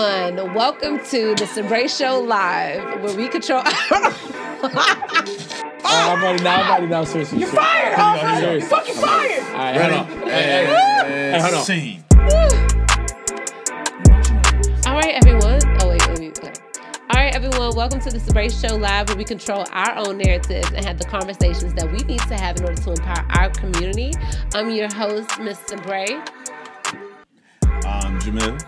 everyone. Welcome to the Sabrae Show Live, where we control... I'm already now. Seriously. You're fired, Alfred. You're fucking fired. All right, hold on. Hey, hold on. Scene. All right, everyone. Oh, wait. Okay. All right, everyone. Welcome to the Sabrae Show Live, where we control our own narratives and have the conversations that we need to have in order to empower our community. I'm your host, Miss Sabrae. I'm Jamil.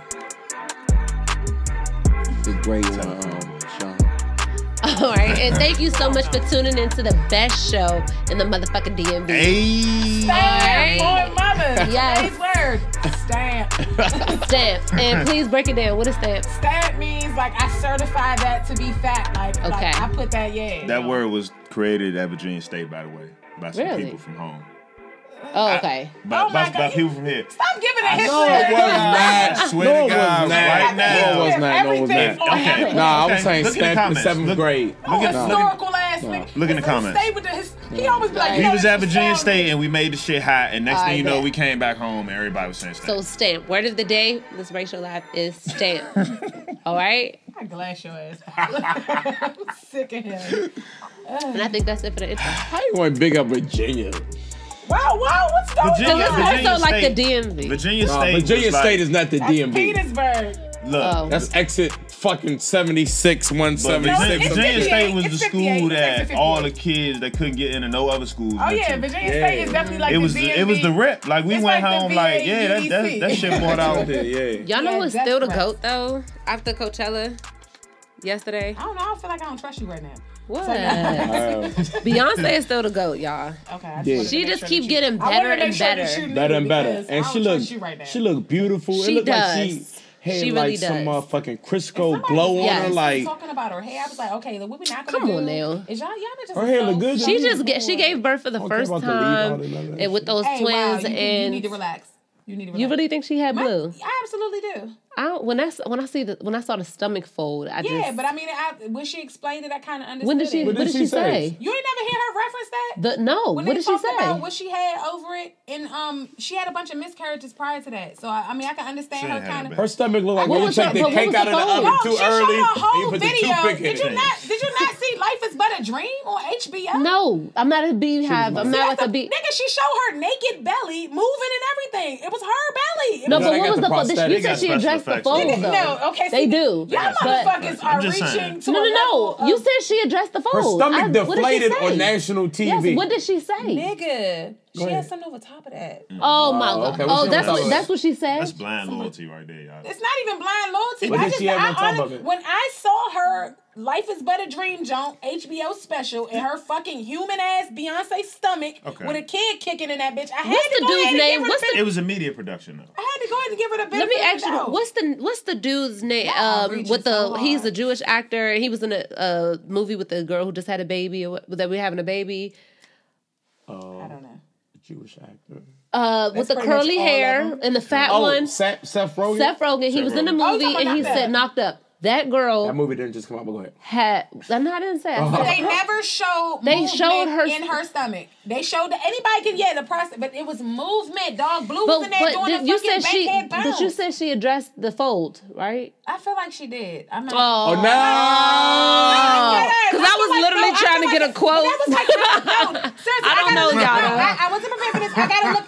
The great Sean. All right, and thank you so much for tuning into the best show in the motherfucking DMV. Hey. Stamp, boy, mother. Yes. Today's word. Stamp. Stamp. And please break it down. What is stamp? Stamp means like I certify that to be fact. Like I put that, That word was created at Virginia State, by the way, by some people from home. Oh, okay. By people from here. Stop giving it history. No, it was not. Swear to God, right now. No, it was not. Okay. Nah, I was saying Look in the stamp in comments. 7th grade. Historical ass nigga. Look in the comments. Stay with he always be like, He was at Virginia State and we made the shit hot, and next thing you know, we came back home and everybody was saying stamp. So stamp. Word of the day, this racial life is stamp. All right? I glass your ass. I'm sick of him. And I think that's it for the intro. How you want to big up Virginia? Wow, what's going on? Because it's also like the DMV. Virginia State is not the DMV. Petersburg. Look, that's exit fucking 76, 176. Virginia State was the school that all the kids that couldn't get into no other schools. Oh yeah, Virginia State is definitely like it was the DMV. It was the rep. Like we went home like, yeah, that shit brought out there. Y'all know who's still the GOAT though? After Coachella yesterday? I don't know. I feel like I don't trust you right now. What? Beyonce is still the GOAT, y'all. Okay. She just keep getting better and better. Better and better. And she look beautiful. She it looked does. like she had like some motherfucking Crisco If glow on her. was like talking about her hair, I was like, okay, what we not gonna Come do? on now. Is y'all just her hair look good. She gave birth for the first time and with those twins. You need to relax. You really think she had blue? I absolutely do. When I saw the stomach fold, but I mean, when she explained it, I kind of understood. What did she say? You ain't never hear her reference that? What did she say? About what she had over it, and she had a bunch of miscarriages prior to that. So I mean, I can understand her kind of. Her stomach looked like when you take the cake out of the oven too early. She showed a whole video. Did you not see Life Is But a Dream on HBO? No, I'm not a beehive. I'm not like a bee. Nigga, she showed her naked belly moving and everything. It was her belly. No, but what was the fold? You said she addressed the fold though. No, okay, they do. Y'all motherfuckers are reaching to No. You said she addressed the fold. Her stomach deflated on national TV. Yes, what did she say? Nigga, she had something over top of that. Oh my God. Okay, oh, that's what she said? That's blind loyalty right there, y'all. It's not even blind loyalty. What did she have on top of it? When I saw her Life Is But a Dream Joint HBO special and her fucking human ass Beyonce stomach with a kid kicking in that bitch, I had to go ahead and give her the It was a media production though. I had to go ahead and give her the benefit. Let me ask you, what's the dude's name? He's a Jewish actor and he was in a movie with the girl who just had a baby that we're having a baby. I don't know. Jewish actor. With the curly hair and the fat one. Seth Rogen? Seth Rogen. He was in the movie and he said knocked up. That girl. That movie didn't just come out, but go ahead. I didn't say. They never showed movement in her stomach. They showed that anybody can the process, but it was movement. Dog Blue was in there doing the fucking bankhead bounce. But you said she addressed the fold, right? I feel like she did. I'm not. Oh no! Because I was literally trying to get a quote. Seriously, I don't know, y'all. I wasn't prepared for this. I gotta look.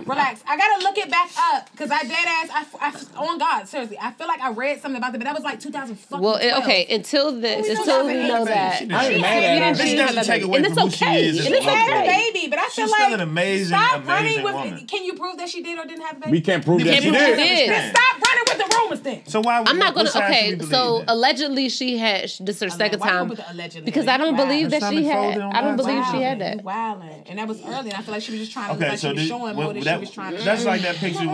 Relax. I gotta look it back up because I dead ass. I on God, seriously. I feel like I read something about it, but that was like 2012. Well, okay. Until we know that. I ain't mad at her. She doesn't take away from who she is. She had a baby, but I feel like she's still an amazing woman. Can you prove that she did or didn't have a baby? We can't prove that she did. Then stop running with the rumors then. So why? I'm not gonna. Okay, so allegedly she had. This is her second time. Because I don't believe that she had. I don't believe she had that. Wilding, and that was early. And I feel like she was just trying to. Okay, so she was showing more than she was trying to. That's like that picture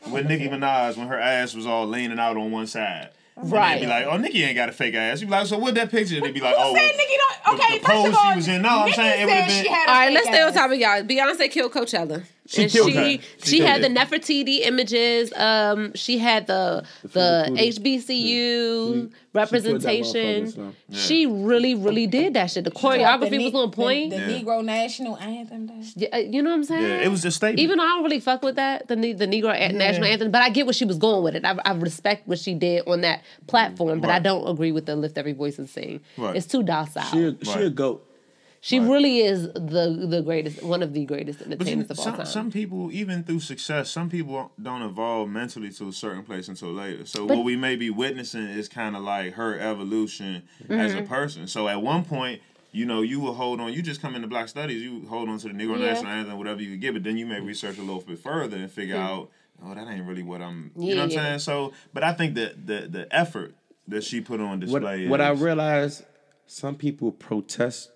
with Nicki Minaj when her ass was all leaning out on one side. Right. They'd be like, oh, Nicki ain't got a fake ass. You'd be like, so what that picture? They'd be like, Who said Nicki don't? Okay, the pose she was in. No, I'm saying it would have been. All right, let's stay on topic, y'all. Beyonce killed Coachella. She had the Nefertiti images. She had the HBCU representation. She really, really did that shit. The choreography was on point. The Negro National Anthem. You know what I'm saying? Yeah, it was just statement. Even though I don't really fuck with that, the Negro National Anthem, but I get where she was going with it. I respect what she did on that platform, but I don't agree with the lift every voice and sing. Right. It's too docile. She a goat. She really is the greatest, one of the greatest entertainers of all time. Some people, even through success, some people don't evolve mentally to a certain place until later. So what we may be witnessing is kind of like her evolution as a person. So at one point, you know, you will hold on. You just come into Black Studies, you hold on to the Negro National Anthem, whatever you could give, but then you may research a little bit further and figure out, oh, that ain't really what I'm. You know what I'm saying? So, but I think that the effort that she put on display. What I realized, some people protest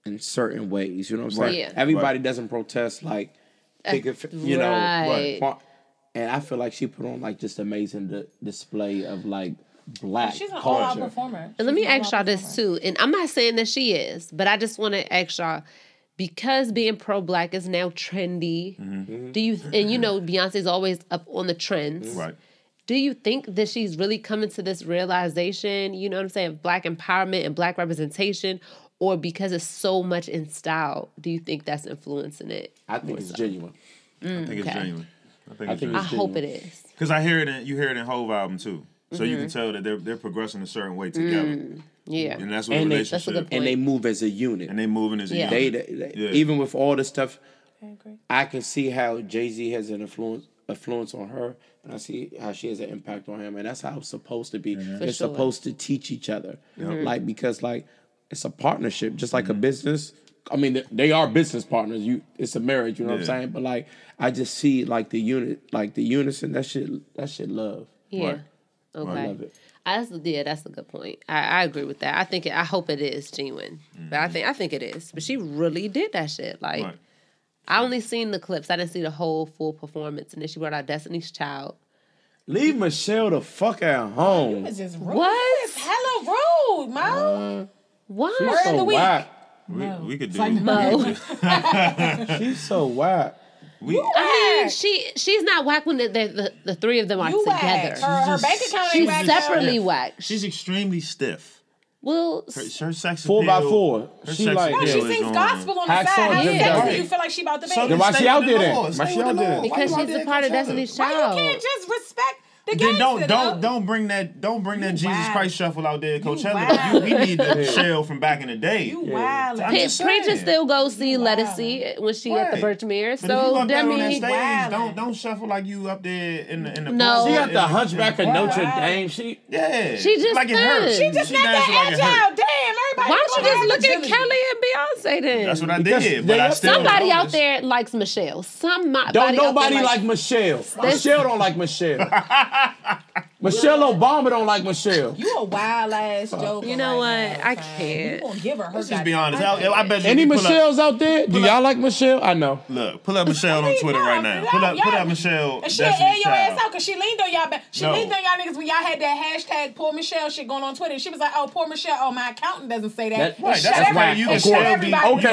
in certain ways, you know what I'm saying? Yeah. Everybody doesn't protest like, you know, and I feel like she put on like just amazing display of like Black She's an culture. all-out performer. And let me ask y'all this too, and I'm not saying that she is, but I just want to ask y'all, because being pro-Black is now trendy, do you, and you know Beyonce's always up on the trends, right? Do you think that she's really coming to this realization, you know what I'm saying, of Black empowerment and Black representation? Or because it's so much in style, do you think that's influencing it? I think it's genuine. I think it's genuine. I hope it is. Because you hear it in Hove album too. So you can tell that they're progressing a certain way together. Yeah. And that's what relationship. And they move as a unit. And they moving as a unit. They even with all the stuff, I can see how Jay-Z has an influence on her, and I see how she has an impact on him, and that's how it's supposed to be. They're supposed to teach each other. Like, because like, it's a partnership, just like a business. I mean, they are business partners. It's a marriage, you know what I'm saying? But like, I just see like the unison. That shit love. Yeah. Right. Okay. I love it. That's a good point. I agree with that. I hope it is genuine, but I think it is. But she really did that shit. Like, I only seen the clips. I didn't see the whole full performance. And then she brought out Destiny's Child. Leave Michelle the fuck at home. You was just rude. What? It's hella rude, Mo. What? She's so whack. We could do Mo. She's so whack. I mean, she's not whack when the three of them are together. Her bank account She's ain't whack. separately whack. She's extremely stiff. Well, her sex 4x4. She like she sings gospel on the side. How sexy you feel like she about to be? Then why she out there then? Why she out there? Because she's a part of Destiny's Child. Why you can't just respect the Then gangster? don't bring that Jesus Christ shuffle out there at Coachella. We need the Michelle from back in the day. You wild. Preacher still goes see Lettucey when she at the Birchmere. So that means don't shuffle like you up there in the No. She got the Hunchback of Notre Dame. She just like it hurt. She just not that agile. Damn, everybody. Why don't you just look at Kelly and Beyonce then? That's what I did. But I still somebody out there likes Michelle. Don't nobody like Michelle. Michelle don't like Michelle. Michelle Obama don't like Michelle. You a wild ass joker. You know what? Now, I can't. You gonna give her Let's just be honest. I bet you any Michelles out there? Do y'all like Michelle? I know. Look, pull up Michelle on Twitter right now. Pull up Michelle. And she'll air your ass out because she leaned on y'all back. She leaned on y'all niggas when y'all had that hashtag poor Michelle shit going on Twitter. She was like, oh, poor Michelle. Oh, my accountant doesn't say that. Right, that's why you can still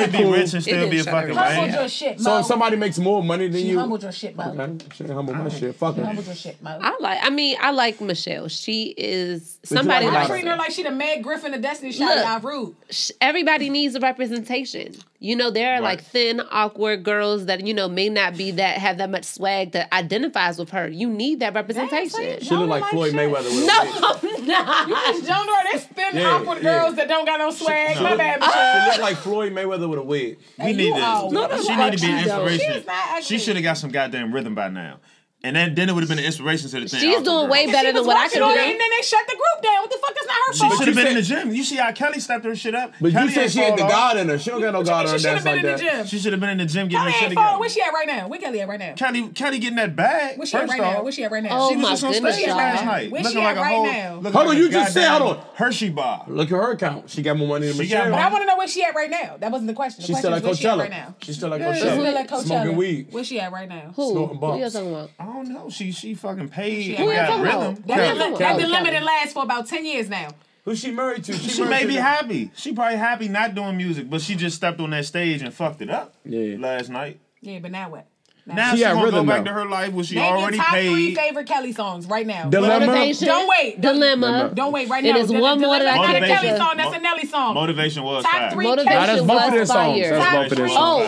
be rich and still be a fucking humbled your shit, Mo. So if somebody makes more money than you, she humbled your shit, Mo. Okay, she humbled my shit. Fuck her. Humbled your shit, Mo. I like Michelle. She is somebody like treating her like she the Meg Griffin of Destiny's Child. Y'all rude. Everybody needs a representation. You know, there are like thin, awkward girls that, you know, may not be that, have that much swag that identifies with her. You need that representation. She look like Floyd Mayweather with No, I'm not. You just jumped her. There's thin, awkward girls that don't got no swag. My bad, Michelle. She look like Floyd Mayweather with a wig. We need this. She need to be an inspiration. She should have got some goddamn rhythm by now. And then it would have been an inspiration to the thing. She's doing way better than what I could do. And then they shut the group down. What the fuck? That's not her fault. She should have been in the gym. You see how Kelly stepped her shit up? But you said she had the God in her. She don't got no God in her. She should have been in the gym. She should have been in the gym getting her Kelly shit ain't together. fall. Where she at right now? Where Kelly at right now? Kelly getting that bag. Where she at right now? Where she at right now? Oh, She was just on stage last night. Where Looking she like at a right whole. now? Hold on, you just said, hold on. Hershey bar. Look at her account. She got more money than Michelle. But I want to know where she at right now. That wasn't the question. She's still at Coachella. She's still at Coachella. Smoking weed. Where she at right now? Who? Snorting bumps. Who you talking about? I don't know. She fucking paid. Who you talking about? That been limited last for about 10 years now. Who's she married to? She may be happy. She probably happy not doing music, but she just stepped on that stage and fucked it up last night. Yeah, but now what? Now she's gonna go back to her life where she already paid. Name your top 3 favorite Kelly songs right now. Motivation. Don't wait. Dilemma. Don't wait right now. It is one more that I can't. can't. Kelly song. That's a Nelly song. Motivation was top 3. Motivation was fire.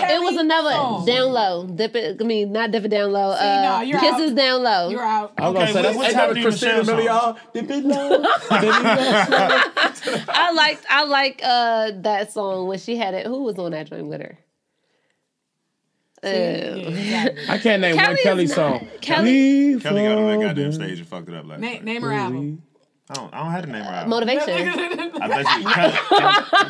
It was another down low. Dip it. I mean, not dip it down low. Kisses down low. You're out. I was gonna say that's another Christina Milian. Dip it low. I like that song when she had it. Who was on that joint with her? I can't name one Kelly song. Kelly got on that goddamn stage and fucked it up like name her album. I don't have to name her album. Motivation. I bet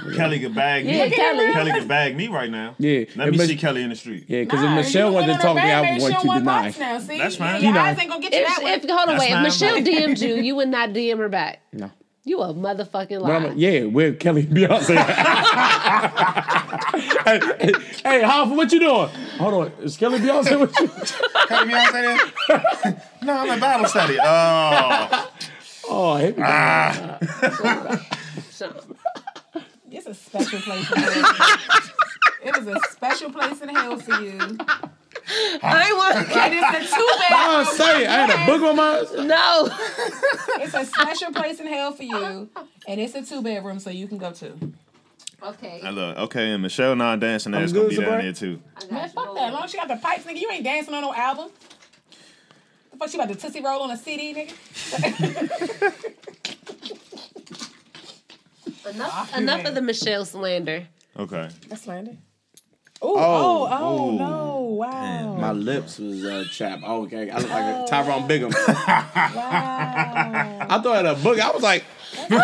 you Kelly could bag me. Yeah, Kelly could bag me right now. Yeah. Let me see Kelly in the street. Yeah, because if Michelle wanted to talk to me, I would want to deny. That's fine. Your eyes ain't gonna get you that way. Hold on, wait. If Michelle DM'd you, you would not DM her back. No. You a motherfucking liar. Where Kelly and Beyonce at? hey, Hoffa, what you doing? Hold on, is Kelly and Beyonce with you? Kelly and Beyonce there? No, I'm at Bible study. Hit me. It's a special place in hell. It is a special place in hell for you. I want. It is a 2-bedroom. Say it. I had a book on my. No. It's a special place in hell for you, and it's a 2-bedroom, so you can go too. Okay. Okay, and Michelle non-dancing ass gonna be down there too. Man, fuck that. As long as she got the pipes, nigga, you ain't dancing on no album. The fuck, she about to Tootsie Roll on a CD, nigga? Enough of the Michelle slander. Okay. That's slander. Oh, no. Wow. Damn. My lips was chapped. Oh, okay. I look like a Tyrone Bigham. Wow. I thought I had a book. I was like... And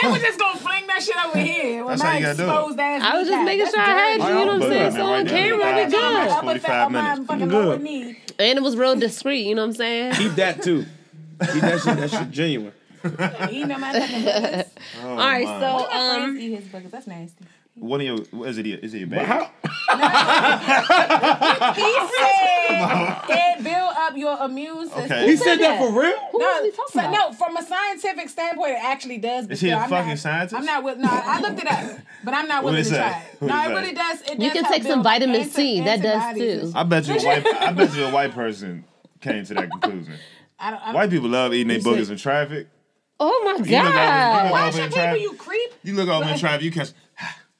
then we just gonna fling that shit over here. That's how you gotta do it. I was just making sure I had you, you know what I'm saying? So on camera, we good. 45 minutes. Good. And it was real discreet, you know what I'm saying? Keep that, too. Keep that shit. That shit genuine. Eat no my fucking burgers. All right, so eat his burgers. That's nasty. What are your? Is it your baby? He said it build up your immune system. Okay. He said that for real? No, from a scientific standpoint, it actually does. Is he a fucking scientist? I'm not with. No, I looked it up, but I'm not willing to try it. No, it really does. You can take some vitamin C. That does too. I bet you a white person came to that conclusion. White people love eating their boogers in traffic. Oh my God! Why should people, you creep? You look over in traffic, you catch.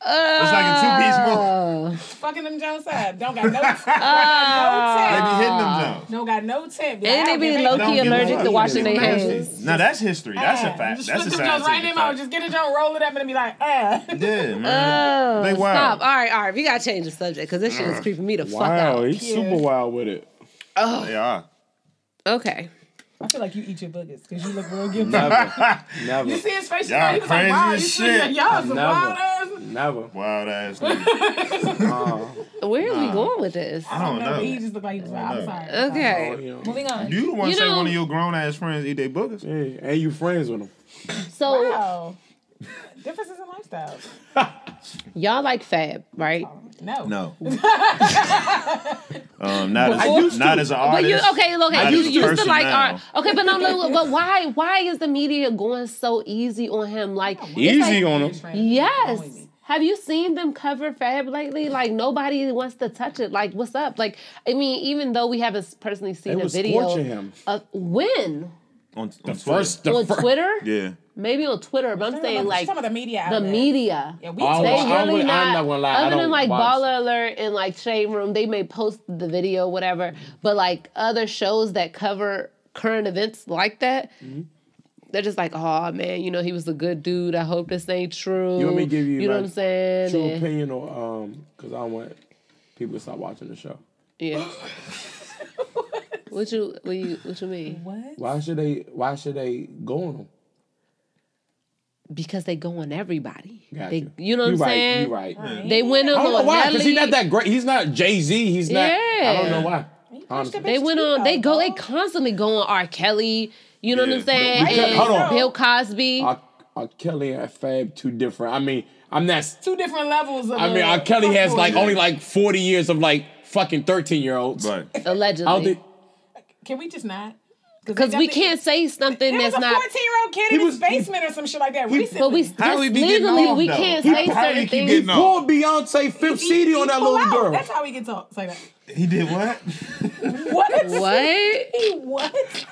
It's like a 2-piece movie. Fucking them Jones up. Don't got no tip. They be hitting them Jones. Don't got no tip. And they be low-key allergic to washing their hands. Now that's history. That's a fact. That's a scientific fact. Just get a Jones, roll it up, and be like, Yeah, man. They wild. Stop. All right. We gotta change the subject because this shit is creeping me the fuck out. Wow, he's super wild with it. Oh. They are. Okay. I feel like you eat your boogers because you look real guilty. Never. You see his face? Y'all he was crazy like, wow, as shit. Y'all some wild ass. Never. Wild ass nigga. Where are we going with this? I don't know. He just looked like he was wild. I'm sorry. Okay. Moving on. You the one say one of your grown ass friends eat their boogers. Yeah, and you friends with them. So, wow. Differences in lifestyles. Y'all like Fab, right? No. Not as an artist. You used to like art. Okay, but but why is the media going so easy on him? Like easy on him? Yes. Have you seen them cover Fab lately? Like nobody wants to touch it. Like what's up? Like I mean, even though we haven't personally seen a video him. When on Twitter? Yeah. Maybe on Twitter, but I'm saying like some of the media. The media. Yeah, I'm not gonna lie. Other than like Baller Alert and like Shade Room, they may post the video, whatever. But like other shows that cover current events like that, they're just like, oh man, he was a good dude. I hope this ain't true. You want me to give you, know what I'm saying? True opinion or because I don't want people to stop watching the show. Yeah. What you mean? What? Why should they go on them? Because they go on everybody. Gotcha. You know what I'm saying? You're right. They went on. I don't know why, because he's not that great. He's not Jay-Z. He's not. I don't know why. Honestly. They went on. They constantly go on R. Kelly. You know what I'm saying? Hold on. Bill Cosby. R. Kelly and Fab two different. I mean, that's two different levels. R. Kelly has only 40 years of fucking 13-year-olds. Right. Allegedly. Can we just not? Because we can't say something that's not. There was a 14-year-old kid in his basement or some shit like that recently. But we legally we can't say certain things. He pulled Beyonce Fifth CD on that little girl. That's how we can talk. Say that. He did what? What? What? What?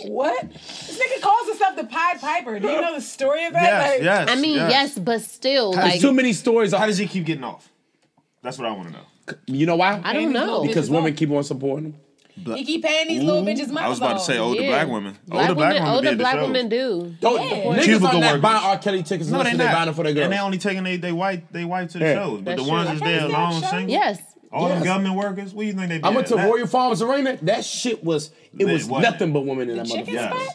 What? This nigga calls himself the Pied Piper. Do you know the story of that? Yes. I mean, yes, but still, There's too many stories. How does he keep getting off? That's what I want to know. You know why? I don't know. Because women keep on supporting him. He keep paying these little bitches money. I was about to say older black women. Older black women do. Niggas on that buying R. Kelly tickets. No, they buying them for their girls. And they only taking they wife to the shows. But the ones that's there alone singing. Yes. All them government workers. What do you think they did? I went to Royal Farms Arena. That shit was nothing but women in that motherfucker.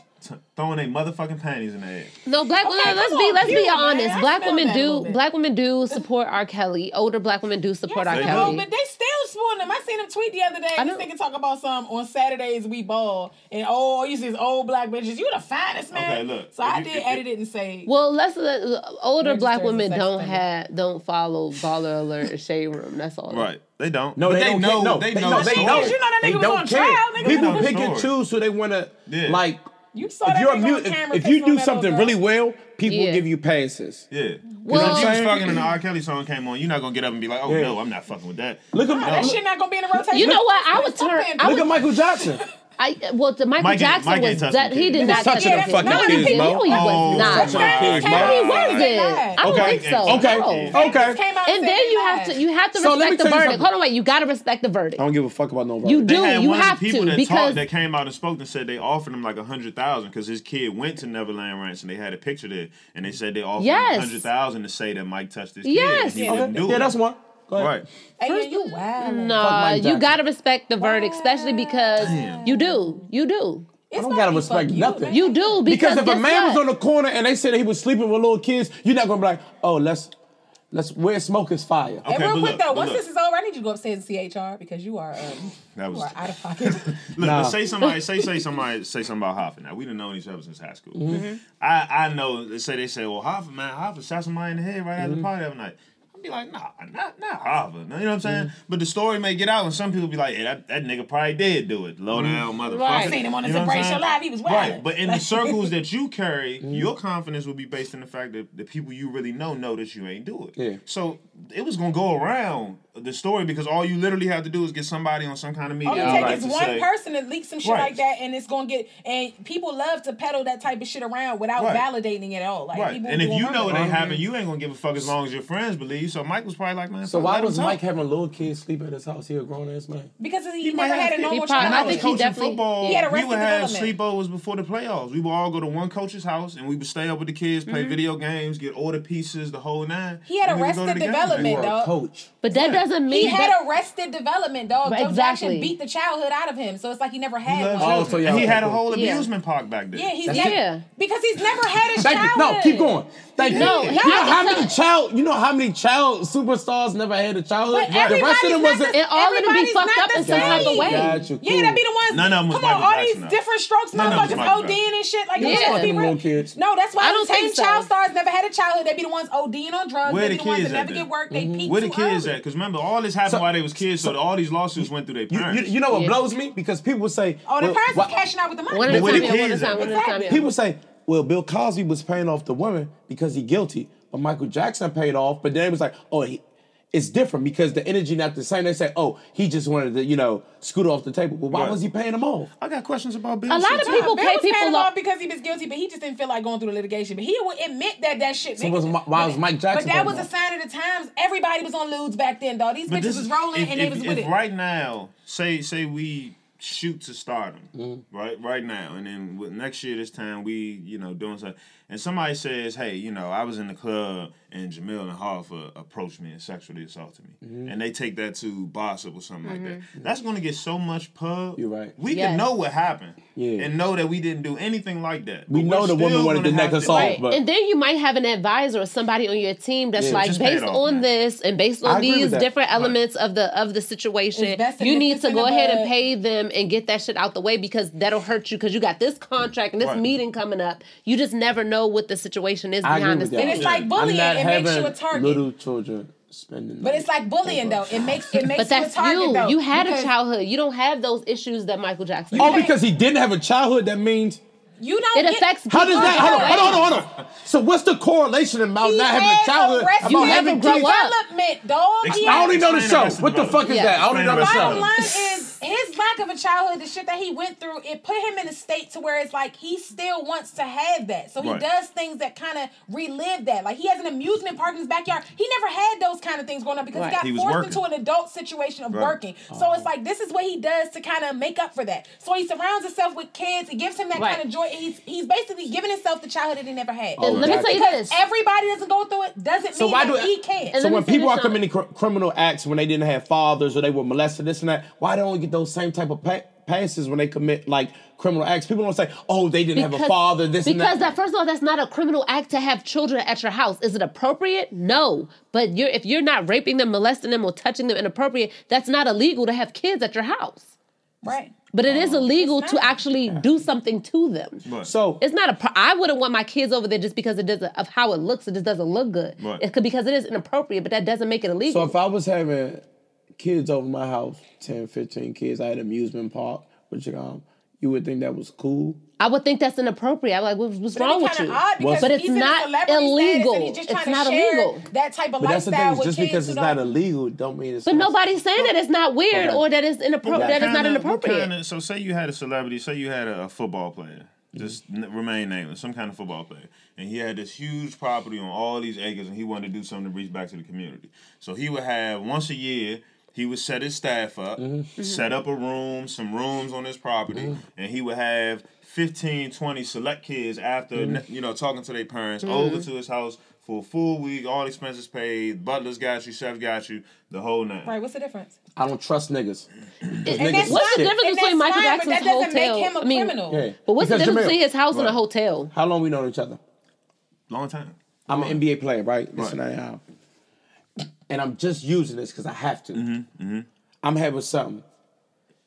Throwing their motherfucking panties in the air. No, black women. Let's be honest. Black women do support R. Kelly. Older black women do support R. Kelly. But they still supporting him. I seen him tweet the other day. This nigga talk about some on Saturdays we ball and you see these old black bitches. You the finest man. Okay, look. So I did edit it and say. Well, older black women don't follow Baller Alert or Shade Room. That's all. Right. They don't. No, they know. They know. You know that nigga was on trial. People pick and choose who they want to like. You saw that nigga on camera. If you do something really well, people will give you passes. Yeah. Well, if you was fucking and the R. Kelly song came on, you're not gonna get up and be like, "Oh no, I'm not fucking with that." That shit not gonna be in the rotation. You know what? I would turn. Look at Michael Jackson. Michael Jackson was that he did not touch the fucking kids, Mo. No, he was not. He wasn't. I don't think so. Okay. And then you have to respect the verdict. Hold on, wait. You gotta respect the verdict. I don't give a fuck about no verdict. You do. You have to because that came out and spoke and said they offered him like $100,000 because his kid went to Neverland Ranch and they had a picture there and they said they offered him $100,000 to say that Mike touched his kid. Yes. Yeah, that's one. Right. Hey, you wild. No, you gotta respect the verdict, especially because you do. I don't gotta respect nothing. You do because if a man was on the corner and they said that he was sleeping with little kids, you're not gonna be like, oh, let's where smoke is fire. Okay, real quick though, once this is over, I need you to go upstairs and see HR because you are out of pocket. Look, say something about Hoffa. Now we done known each other since high school. Mm-hmm. I know they say, well, Hoffa shot somebody in the head right after the party the other night. Be like, nah, not Hoffa. You know what I'm saying? But the story may get out, and some people be like, hey, that nigga probably did do it. Low down motherfucker. Right. I seen him on the Sabrae show live. He was wild. Right. But in the circles that you carry, your confidence will be based in the fact that the people you really know that you ain't do it. Yeah. So it was gonna go around the story because all you literally have to do is get somebody on some kind of media. All it takes is one person to leak some shit like that, and it's gonna get. And people love to peddle that type of shit around without validating it at all. Like, and if you know it ain't happening, you ain't gonna give a fuck as long as your friends believe. So Mike was probably like, man. So why was Mike having little kids sleep at his house? He a grown ass man. Because he never had a normal child. I think he definitely. Football, he had arrested we would have development. sleepovers before the playoffs. We would all go to one coach's house and we would stay up with the kids, play video games, get order pieces, the whole nine. He had arrested development, dog. Coach. But that doesn't mean he had arrested development, dog. Joe Jackson beat the childhood out of him, so it's like he never had one. And he had a whole amusement park back there. Yeah, because he's never had a childhood. No, keep going. Thank you. No, you know how many child superstars never had a childhood? But the rest of them wasn't. And all of them be fucked up in some type of way. Gotcha, cool. Yeah, that be the ones. None of them was Come on, Michael all Jackson, these different strokes, motherfuckers ODing and shit. Like, little kids. No, that's why those same so. child stars never had a childhood. They be the ones ODing on drugs. They be the ones that never get work. They peak. Where the kids at? Because remember, all this happened while they was kids, so all these lawsuits went through their parents. You know what blows me? Because people would say, oh, the parents was cashing out with the money. One at a time. People say, well, Bill Cosby was paying off the woman because he guilty, but Michael Jackson paid off. But then it was like, it's different because the energy not the same. They say, he just wanted to, scoot off the table. Well, why was he paying them off? I got questions about Bill. A lot of people pay people off because he was guilty, but he just didn't feel like going through the litigation. But he would admit that shit. So why was Mike Jackson? But that was a sign of the times. Everybody was on lewds back then, dog. These bitches was rolling and they was with it. Right now, say we shoot to stardom, right now, and then next year this time we doing something, and somebody says, hey, I was in the club and Jamil and Hoffa approached me and sexually assaulted me, and they take that to gossip or something like that. That's going to get so much pub. You're right. We can know what happened and know that we didn't do anything like that. We know the woman wanted to neck us off, but and then you might have an advisor or somebody on your team that's like, based on this and based on these different elements of the situation, you need to go ahead and pay them and get that shit out the way because that'll hurt you because you got this contract and this meeting coming up. You just never know what the situation is behind the scenes. And it's like bullying. It makes you a target. Little children spending. But it's like bullying, though. It makes but that's you a target, though. You had a childhood. You don't have those issues that Michael Jackson. Because he didn't have a childhood, that means. You don't. It affects. How does that? Hold on. So what's the correlation about not having a childhood? You haven't grown up. Development, dog. I only know the show. What the fuck is that? I only know the show. Bottom line is his lack of a childhood, the shit that he went through, it put him in a state to where it's like he still wants to have that. So he does things that kind of relive that. Like he has an amusement park in his backyard. He never had those kind of things growing up because he got forced into an adult situation of working. So it's like this is what he does to kind of make up for that. So he surrounds himself with kids. It gives him that kind of joy. He's basically giving himself the childhood that he never had. Let me tell you this. Everybody doesn't go through it doesn't mean that he can. So when people are committing criminal acts when they didn't have fathers or they were molested, this and that, why don't we get those same type of passes when they commit like criminal acts? People don't say, "Oh, they didn't have a father." This and that. Because first of all, that's not a criminal act to have children at your house. Is it appropriate? No. But if you're not raping them, molesting them, or touching them inappropriate, that's not illegal to have kids at your house. Right. But it is illegal to actually do something to them. Right. So it's not I wouldn't want my kids over there just because it doesn't of how it looks. It just doesn't look good. Right. It could because it is inappropriate, but that doesn't make it illegal. So if I was having kids over my house, 10, 15 kids, I had an amusement park, you would think that was cool? I would think that's inappropriate. I'm like, what's wrong with you? But it's not illegal. It's not illegal. That type of but that's the lifestyle thing. with just kids because it's not illegal, don't mean it's. But nobody's saying that it's not weird or that it's inappropriate. That it's not inappropriate. So say you had a celebrity. Say you had a football player. Just remain nameless. Some kind of football player, and he had this huge property on all these acres, and he wanted to do something to reach back to the community. So he would have once a year. He would set his staff up, set up some rooms on his property, and he would have 15, 20 select kids after, talking to their parents, over to his house for a full week, all expenses paid, butlers got you, chef got you, the whole nine. Right, what's the difference? I don't trust niggas. What's the difference between Michael Jackson's hotel? That doesn't make him a criminal. Yeah. But what's the difference between his house and a hotel? How long we known each other? Long time. I'm an NBA player, right? Listen, I am. And I'm just using this because I have to. I'm having something.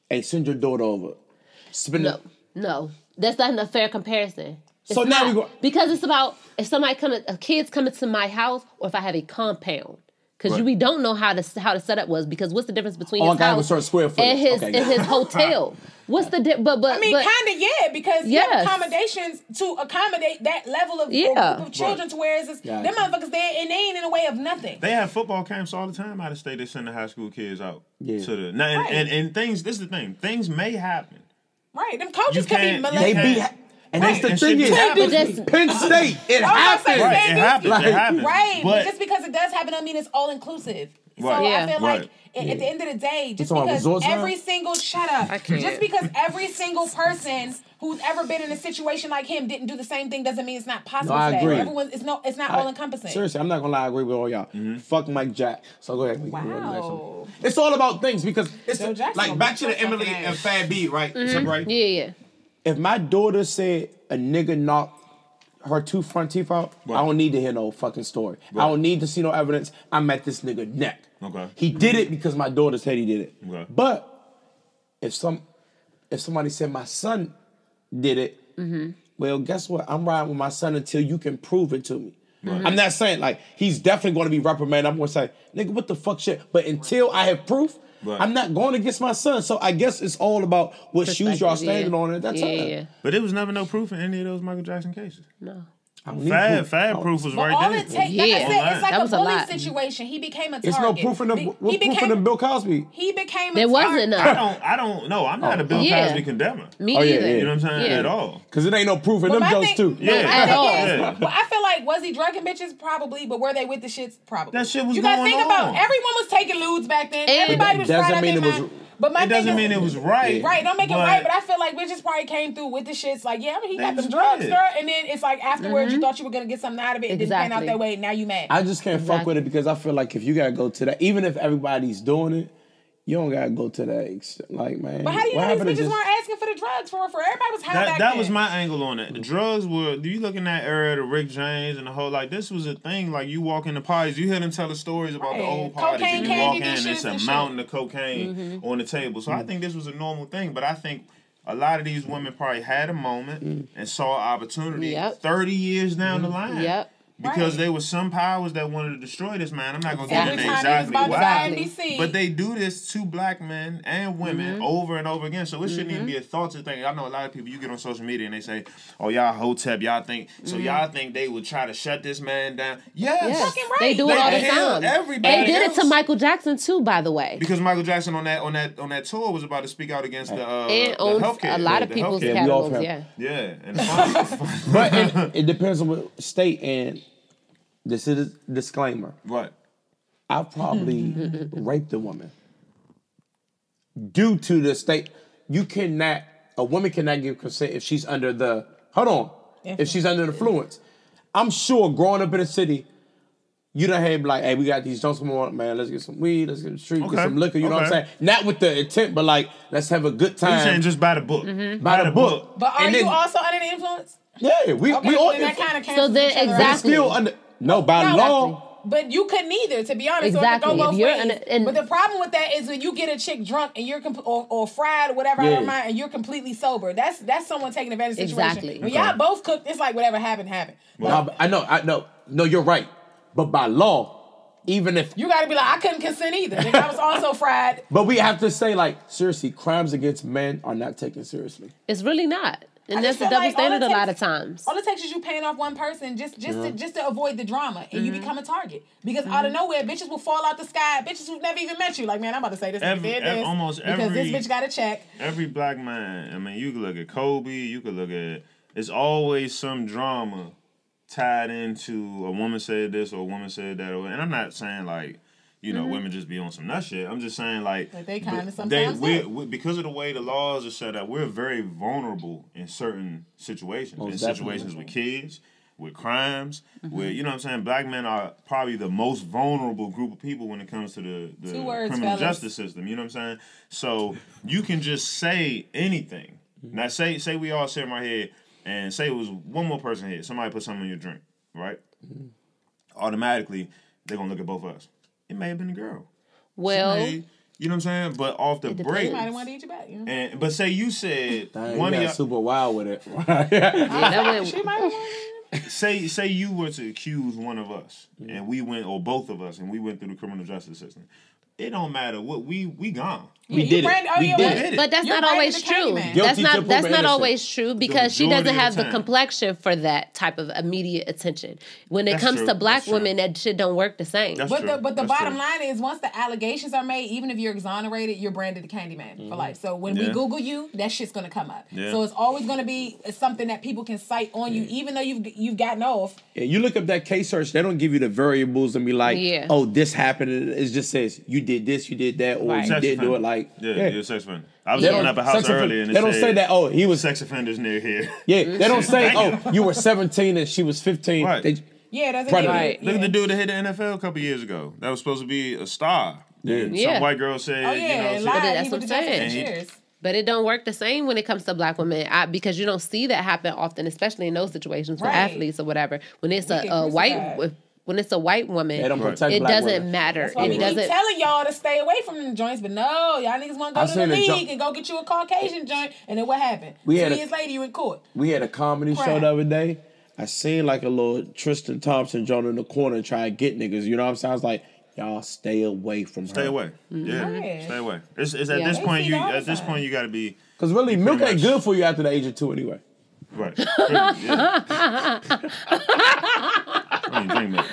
Hey, send your daughter over. No. That's not a fair comparison. So now we go. Because it's about if a kid's coming to my house or if I have a compound. Because we don't know how the setup was. Because what's the difference between his house and his hotel? What's the difference? I mean, kind of, yeah, because you have accommodations to accommodate that level of group of children to where it's them motherfuckers there and they ain't in the way of nothing. They have football camps all the time out of state. They send the high school kids out to the and things. This is the thing. Things may happen. Right, them coaches could be molested. And that's the thing is, Penn State, it happens. It happens. Right, but just because it does happen, I mean it's all inclusive. So I feel like at the end of the day, just because every single just because every single person who's ever been in a situation like him didn't do the same thing doesn't mean it's not possible. No, I agree. It's not all encompassing. Seriously, I'm not gonna lie, I agree with all y'all. Fuck Mike Jack. So go ahead. Wow. It's all about things because it's like back to the Emily and Fab B, right? Sabrae? Yeah. If my daughter said a nigga knocked her 2 front teeth out, I don't need to hear no fucking story. I don't need to see no evidence. I'm at this nigga neck. Okay. He did it because my daughter said he did it. Okay. But if somebody said my son did it, well, guess what? I'm riding with my son until you can prove it to me. I'm not saying like he's definitely going to be reprimanded. I'm going to say, nigga, what the fuck shit? But until I have proof, I'm not going against my son. So I guess it's all about what shoes y'all standing on at that time. Yeah. But there was never no proof in any of those Michael Jackson cases. No. Fab proof was right there. Like I said, it's like a bully situation. He became a target. It's no proof in the Bill Cosby. He became a target. There wasn't none. I don't know. I'm not a Bill Cosby condemner. Me either. You know what I'm saying? At all. Because it ain't no proof in them jokes too. At all. Well, I feel like, was he drugging bitches? Probably. But were they with the shits? Probably. That shit was you going gotta think about everyone was taking lewds back then. Everybody was fried up in mind. But my it doesn't mean it was right. Right, don't make it right, but I feel like bitches probably came through with the shits like, yeah, I mean, he got them drugs, girl, and then it's like afterwards you thought you were going to get something out of it, it didn't pan out that way, now you mad. I just can't fuck with it because I feel like if you got to go to that, even if everybody's doing it, you don't got to go to that extent. Like, man. But how do you know these bitches weren't asking for the drugs for everybody was high back then? That was my angle on it. The drugs were, you look in that era, the Rick James and the whole, like, this was a thing. Like, you walk into parties, you hear them tell the stories about the old parties. Cocaine, and you walk in and it's a mountain of cocaine on the table. So I think this was a normal thing. But I think a lot of these women probably had a moment and saw an opportunity 30 years down the line. Because there was some powers that wanted to destroy this man. I'm not going to get into exactly why. But they do this to black men and women over and over again. So it shouldn't even be a thought to think. I know a lot of people, you get on social media and they say, oh, y'all hotep, y'all think. So y'all think they would try to shut this man down? Yes. Fucking right. They do it all the time. Everybody did it to Michael Jackson too, by the way. Because Michael Jackson on that tour was about to speak out against the healthcare. A lot of people's catalogs, Yeah. But it depends on what state, and this is a disclaimer. Right. I probably raped a woman. Due to the state, a woman cannot give consent if she's under the, if she's under the influence. I'm sure growing up in the city, you done had like, hey, we got these joints, come on, man, let's get some weed, let's get the street, get some liquor, you know what I'm saying? Not with the intent, but like, let's have a good time. You're saying just by the book. By the book. But are you also under the influence? Yeah, we all. Then that kind of so then exactly. Still under, by law. But you couldn't either, to be honest. Exactly. So it could go both ways. But the problem with that is when you get a chick drunk and you're or fried or whatever out of mind and you're completely sober. That's someone taking advantage of the situation. Exactly. When y'all both cooked, it's like whatever happened. Well, I know. No, you're right. But by law, even if you got to be like, I couldn't consent either. I was also fried. But we have to say, like, seriously, crimes against men are not taken seriously. It's really not. And that's a double standard a lot of times. All it takes is you paying off one person just to avoid the drama, and you become a target. Because out of nowhere, bitches will fall out the sky. Bitches who've never even met you. Like, man, I'm about to say this. Because this bitch got a check. Every black man, I mean, you could look at Kobe, you could look at, it's always some drama tied into a woman said this or a woman said that. And I'm not saying, like, you know, women just be on some nut shit. I'm just saying, like they kind of sometimes because of the way the laws are set up, we're very vulnerable in certain situations. Situations with kids, with crimes, with, you know what I'm saying? Black men are probably the most vulnerable group of people when it comes to the criminal justice system. You know what I'm saying? So you can just say anything. Now, say we all sit right here and say it was one more person here. Somebody put something in your drink, right? Automatically, they're going to look at both of us. It may have been a girl. Well, you know what I'm saying? But off the break. Somebody want to eat you back, you know? But say you said one of y'all super wild with it. She might have say you were to accuse one of us, and we went, or both of us, and we went through the criminal justice system. It don't matter what we gone. We did it. But that's not always true. That's not always true because she doesn't have the complexion for that type of immediate attention. When it comes to black women, that shit don't work the same. But the bottom line is, once the allegations are made, even if you're exonerated, you're branded the Candyman for life. So when we Google you, that shit's gonna come up. So it's always gonna be something that people can cite on you, even though you've gotten off. Yeah, you look up that case search, they don't give you the variables and be like, oh, this happened. It just says you did this, you did that, or you did do it like. You're a sex offender. I was looking up a house earlier and they don't say that, oh, he was sex offenders near here. Yeah, they don't say, oh, you were 17 and she was 15. Right. That's right. Look at the dude that hit the NFL a couple years ago. That was supposed to be a star. And some white girl said, that's what I'm saying. But it don't work the same when it comes to black women because you don't see that happen often, especially in those situations for athletes or whatever. When it's a white woman, it doesn't matter. That's why we keep telling y'all to stay away from them joints, but no, y'all niggas want to go to the league and go get you a Caucasian joint, and then what happened? 2 years later, you in court. We had a comedy show the other day. I seen like a little Tristan Thompson joint in the corner trying to get niggas. You know what I'm saying? I was like, y'all stay away from her. Stay away. Stay away. It's at this point you got to be. Because really, milk ain't good for you after the age of 2 anyway. Right. I mean, drink milk.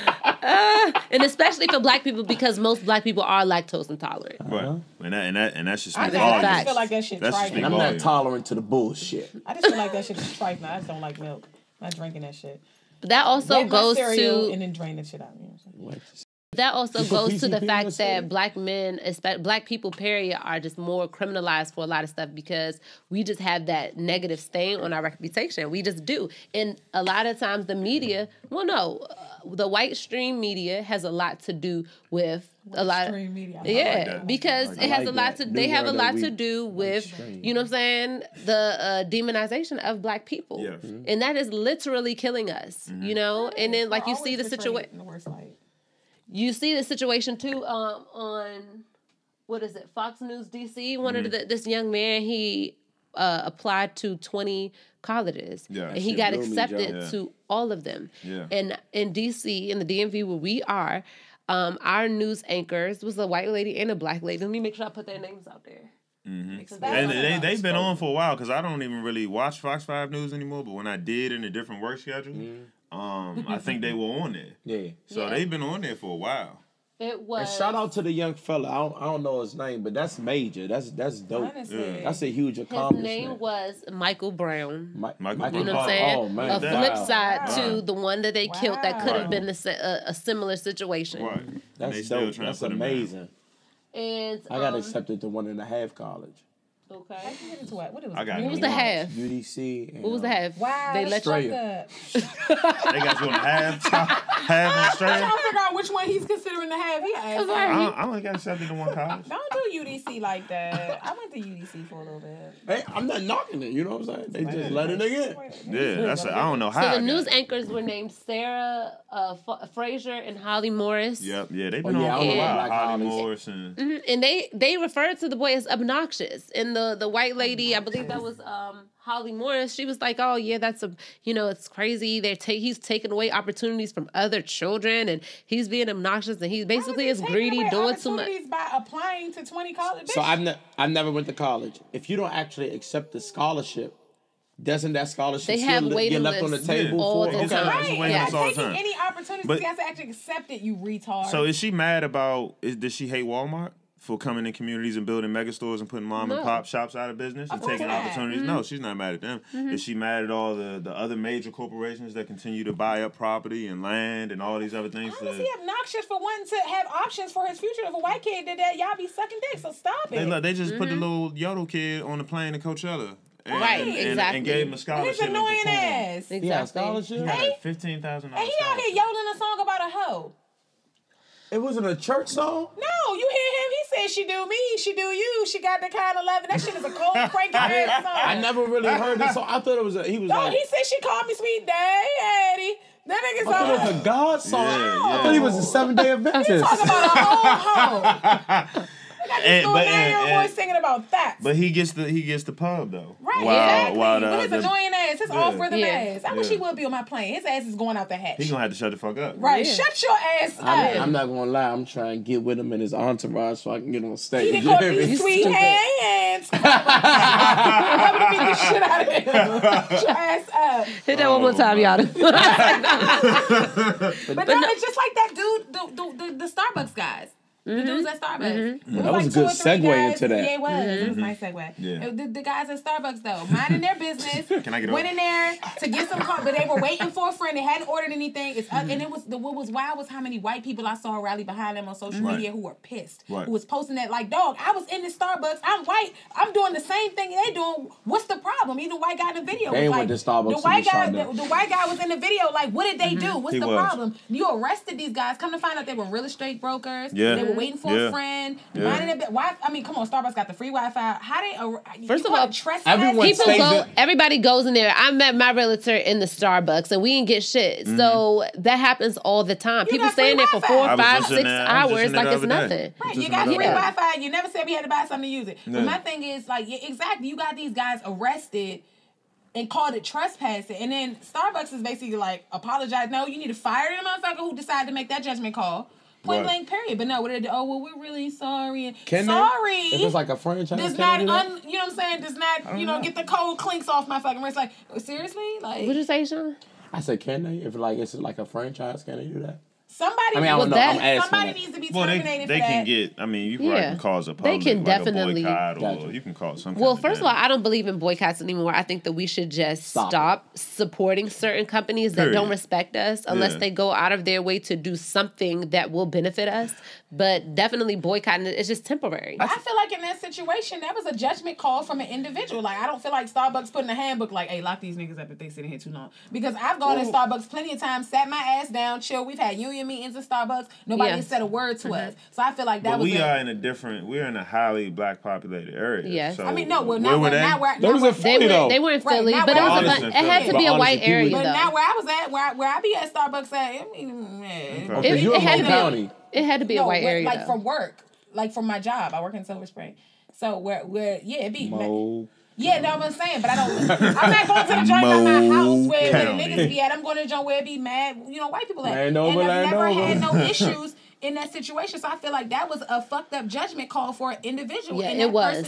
And especially for black people, because most black people are lactose intolerant. Right. And that should speak volumes. I just feel like that shit trifling. I'm not tolerant to the bullshit. I just feel like that shit is trifling. I just don't like milk. I'm not drinking that shit. But that also goes to and then drain that shit out. You know what I'm saying? That also goes to the fact that black men, black people, period, are just more criminalized for a lot of stuff because we just have that negative stain on our reputation. We just do. And a lot of times the media, the white stream media has a lot to do with because it has a lot to. They have a lot to do with, you know what I'm saying, the demonization of black people, and that is literally killing us. You know, and then like you see the situation. You see the situation too on what is it, Fox News DC. One of this young man, he applied to 20 colleges. Yeah, and he got accepted to all of them. Yeah. And in DC, in the DMV where we are, our news anchors was a white lady and a black lady. Let me make sure I put their names out there. Mm-hmm. And they've been on for a while because I don't even really watch Fox 5 News anymore. But when I did in a different work schedule, I think they were on there. Yeah. So they've been on there for a while. It was. And shout out to the young fella. I don't know his name, but that's major. That's dope. Honestly. That's a huge accomplishment. His name was Michael Brown. Michael You know what I'm Brown. saying? Oh, man. A flip side Wow. to the one that they killed that could have Wow. been a similar situation. Right. And they That's still dope. trying That's to put him in. amazing. And I got accepted to 1.5 college. Okay. How you get into what? What it was? I got What was it. the half? UDC. And, What was the half? Wow. They let you. fuck Australia. up. They got you on the half in I'm Australia. trying to figure out which one he's considering to have. He asked. I only got accepted to one college. Don't do UDC like that. I went to UDC for a little bit. Hey, I'm not knocking it. You know what I'm saying? They just let it in. Yeah, that's I don't know how. So I the got news it. anchors were named Sarah Fraser and Holly Morris. Yep, yeah, they've been yeah, on I for a know while. Black Holly Hollies. Morris and And they referred to the boy as obnoxious. And the white lady, I believe that was Holly Morris, she was like, "Oh yeah, that's it's crazy. He's taking away opportunities from other children, and he's being obnoxious, and he basically is greedy, doing too much." By applying to 20 colleges. So I never went to college. If you don't actually accept the scholarship, doesn't that scholarship They have still waiting get left on the lists table all for? the Okay. time. right. waiting Yeah, lists all the taking time. any opportunity, But- he has to actually accept it, you retard. So is she mad about? Does she hate Walmart for coming in communities and building mega stores and putting mom and pop shops out of business and Of course taking not. opportunities? No, she's not mad at them. Is she mad at all the other major corporations that continue to buy up property and land and all these other things? How is he obnoxious for wanting to have options for his future? If a white kid did that, y'all be sucking dick, so stop it. They just put the little Yodel kid on the plane to Coachella. And, Right, and, exactly. And gave him a His scholarship. and annoying performed. ass. Exactly. Yeah, scholarship. He had $15,000. And he out here yodeling a song about a hoe. It wasn't a church song. No, you hear him? He said she do me, she do you, she got the kind of loving. That shit is a cold, cranky ass song. I never really heard this song. I thought it was he was No, like. he said she called me sweet daddy. That nigga I thought it was song. a God song. Yeah, I thought he was a 7-day Adventist. Talking about a whole hoe. Got this little 9-year-old boy singing about that. But he gets the pub though. Right, While but his annoying ass, his off rhythm Yeah. ass. I wish he would be on my plane. His ass is going out the hatch. He gonna have to shut the fuck up. Right, Yeah. shut your ass up. I'm not gonna lie. I'm trying to get with him and his entourage so I can get on He stage. done You called hear me? these sweet hands. I'm gonna beat the shit out of him. Shut your ass up. Hit that one more time, y'all. But no, it's just like that dude, the Starbucks guys. The dudes at Starbucks. It That was a two or good three segue guys. into that. Yeah, it was. It was a nice segue. Yeah. The guys at Starbucks, though, minding their business, Can I get went over? in there to get some coffee, but they were waiting for a friend. They hadn't ordered anything. And it was what was wild was how many white people I saw rally behind them on social media who were pissed. Right. Who was posting that like, dog, I was in the Starbucks. I'm white. I'm doing the same thing they doing. What's the problem? Even the white guy in the video They was went like, to Starbucks the and white just guy, shot them. the white guy was in the video. Like, what did they do? What's He the was. problem? You arrested these guys. Come to find out they were real estate brokers. Yeah. They were waiting for a friend. Minding their why? I mean, come on, Starbucks got the free Wi-Fi. How they? First of all, everyone People stays go. in- Everybody goes in there. I met my realtor in the Starbucks, and we didn't get shit. So that happens all the time. People got staying free there for Wi-Fi. 4, I was 5, just 6 in there- I was just hours in there like the it's other day. nothing. Right, Just you got free another- Wi-Fi. You never said we had to buy something to use it. Yeah. But my thing is like, yeah, exactly. You got these guys arrested and called it trespassing, and then Starbucks is basically like apologize. No, you need to fire the motherfucker who decided to make that judgment call. Point Right. blank, period. But no, what did they do? Oh, well, we're really sorry. And Can they? sorry. If it's like a franchise, does can not, they do that? you know what I'm saying? Does not, you know, get the cold clinks off my fucking wrist. Like, seriously? Like, What'd you say, Sean? I said, can they? If like it's like a franchise, can they do that? somebody, I mean, I don't know. I'm asking somebody that. needs to be Well, terminated they for can that. get. I mean, you probably Yeah. can cause a They public can like definitely- a boycott, or Gotcha. you can cause some. Well, kind first of all, I don't believe in boycotts anymore. I think that we should just stop supporting certain companies that Period. don't respect us unless Yeah. they go out of their way to do something that will benefit us. But definitely boycotting it is just temporary. I feel like in that situation, that was a judgment call from an individual. Like, I don't feel like Starbucks put in a handbook like, hey, lock these niggas up if they sit in here too long. Because I've gone to Starbucks plenty of times, sat my ass down, chill. We've had union meetings at Starbucks. Nobody Yeah. has said a word to us. So I feel like that But was we are in a different. We're in a highly black populated area. Yes. So I mean, no, well, where not were where, they? not where, They was not in where, Philly, though. They were in Right, Philly, not but where it I was was a, in it had Philly. to be But a white honestly, area but though. not where I was at, where I be at Starbucks at. I mean, man. Oh, 'cause you're in had Long to be County. it had to be a white area like though. from work, like from my job. I work in Silver Spring. So where yeah, it be Mo. Yeah, that's what I'm saying. But I'm not going to the joint by my house where the niggas be at. I'm going to the joint where it be mad, white people at. And I've never had no issues in that situation. So I feel like that was a fucked up judgment call for an individual. Yeah, and it was.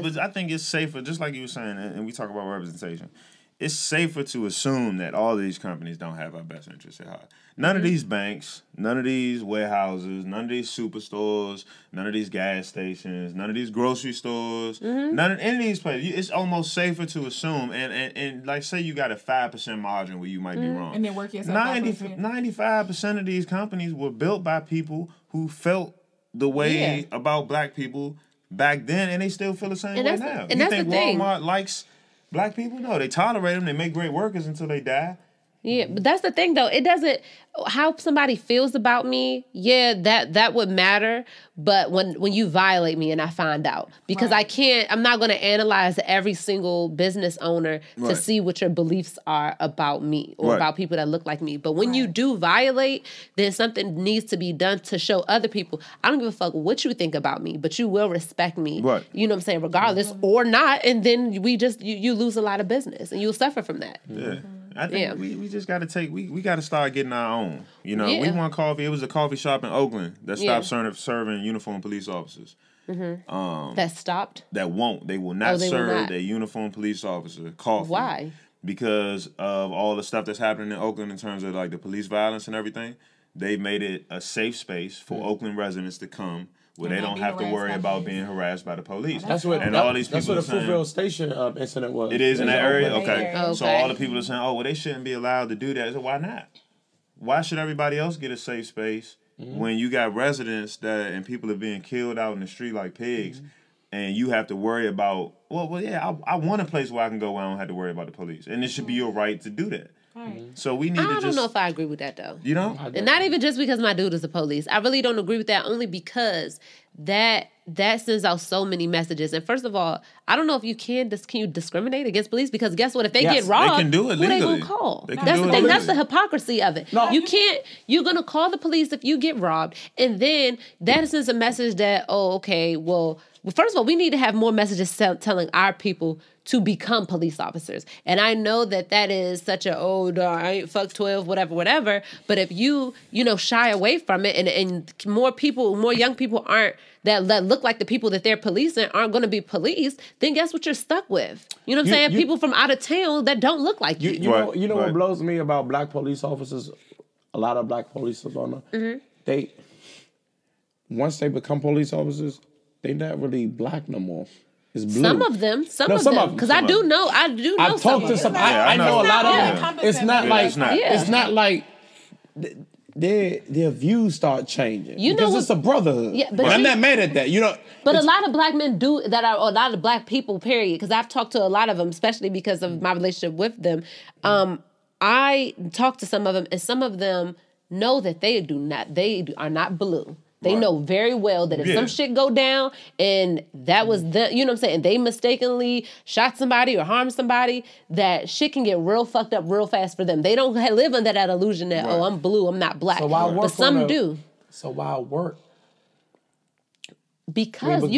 But I think it's safer, just like you were saying, and we talk about representation. It's safer to assume that all of these companies don't have our best interests at heart. None of these banks, none of these warehouses, none of these superstores, none of these gas stations, none of these grocery stores, none of any of these places. It's almost safer to assume, and like say you got a 5% margin where you might be wrong. And then work yourself 95% of these companies were built by people who felt the way about black people back then, and they still feel the same way now. And you that's think the thing. Walmart likes black people? No, they tolerate them. They make great workers until they die. Yeah, but that's the thing, though. It doesn't, how somebody feels about me, that would matter. But when you violate me and I find out, because I'm not going to analyze every single business owner to see what your beliefs are about me or about people that look like me. But when you do violate, then something needs to be done to show other people, I don't give a fuck what you think about me, but you will respect me. Right. You know what I'm saying? Regardless or not. And then we just, you lose a lot of business and you'll suffer from that. Yeah. I think we just got to we got to start getting our own. We want coffee. It was a coffee shop in Oakland that stopped serving uniformed police officers. That stopped? They will not serve a uniformed police officer coffee. Why? Because of all the stuff that's happening in Oakland in terms of like the police violence and everything. They made it a safe space for Oakland residents to come where they don't have to worry about being harassed by the police. That's what all these people. That's what the Fruitvale Station incident was. It is in that area. Okay. So all the people are saying, "Oh, well, they shouldn't be allowed to do that." So why not? Why should everybody else get a safe space when you got residents and people are being killed out in the street like pigs, and you have to worry about? I want a place where I can go where I don't have to worry about the police, and it should be your right to do that. So we need I don't know if I agree with that, though. You know? And not even just because my dude is the police. I really don't agree with that, only because that sends out so many messages. And first of all, I don't know if can you discriminate against police? Because guess what? If they get robbed, they can do it legally. Who they gonna call? That's the thing. That's the hypocrisy of it. No. You're gonna call the police if you get robbed, and then that sends a message that, first of all, we need to have more messages telling our people to become police officers. And I know that is such I ain't fuck 12, whatever. But if you shy away from it and more young people aren't, that look like the people that they're policing aren't going to be policed, then guess what you're stuck with? You know what I'm saying? People from out of town that don't look like you. You know what blows me about black police officers? A lot of black police officers, once they become police officers, they're not really black no more. It's blue. Some of them, because I do know. I've talked to some. I know a lot of them. It's not like their views start changing because it's a brotherhood. Yeah, but I'm not mad at that. But a lot of black men do that. A lot of black people, period. Because I've talked to a lot of them, especially because of my relationship with them. I talked to some of them, and some of them know that they are not blue. They know very well that if some shit go down and that was the, you know what I'm saying, they mistakenly shot somebody or harmed somebody, that shit can get real fucked up real fast for them. They don't live under that illusion that, I'm blue, I'm not black. But some do. So why work? Because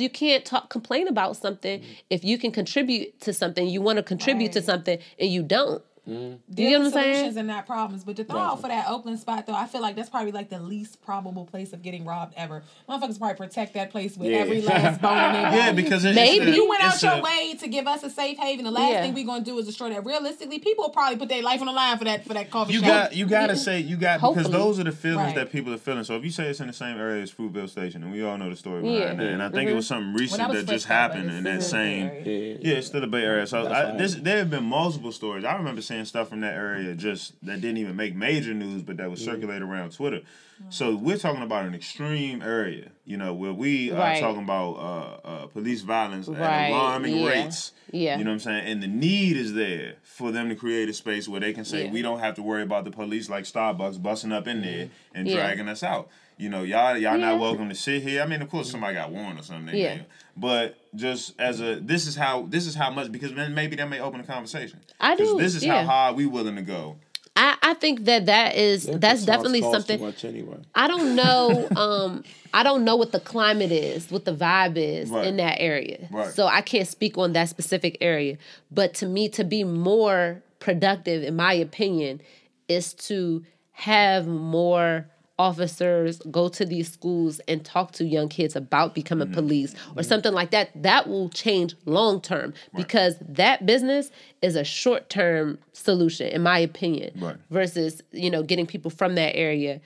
you can't complain about something if you can contribute to something. You want to contribute to something and you don't. You know what I'm saying? Solutions and not problems. But to throw out for that Oakland spot, though, I feel like that's probably like the least probable place of getting robbed ever. Motherfuckers probably protect that place with every last bone in their body. Yeah, because you went out your way to give us a safe haven. The last thing we're gonna do is destroy that. Realistically, people will probably put their life on the line for that coffee shop. You gotta say because those are the feelings that people are feeling. So if you say it's in the same area as Fruitvale Station, and we all know the story behind that, and I think it was something recent that just happened in that same it's still the Bay Area. So there have been multiple stories. I remember seeing stuff from that area just that didn't even make major news, but that was circulated around Twitter. So we're talking about an extreme area, where we are talking about police violence at alarming rates. Yeah. You know what I'm saying? And the need is there for them to create a space where they can say, we don't have to worry about the police like Starbucks busting up in there and dragging us out. Y'all not welcome to sit here. I mean, of course, somebody got warned or something. But just as this is how much, because maybe that may open a conversation. I do. This is how hard we willing to go. I I think that's definitely something. Too much anyway. I don't know. I don't know what the climate is, what the vibe is in that area. Right. So I can't speak on that specific area. But to me, to be more productive, in my opinion, is to have more officers go to these schools and talk to young kids about becoming police or something like that. That will change long term because that business is a short term solution, in my opinion, versus, getting people from that area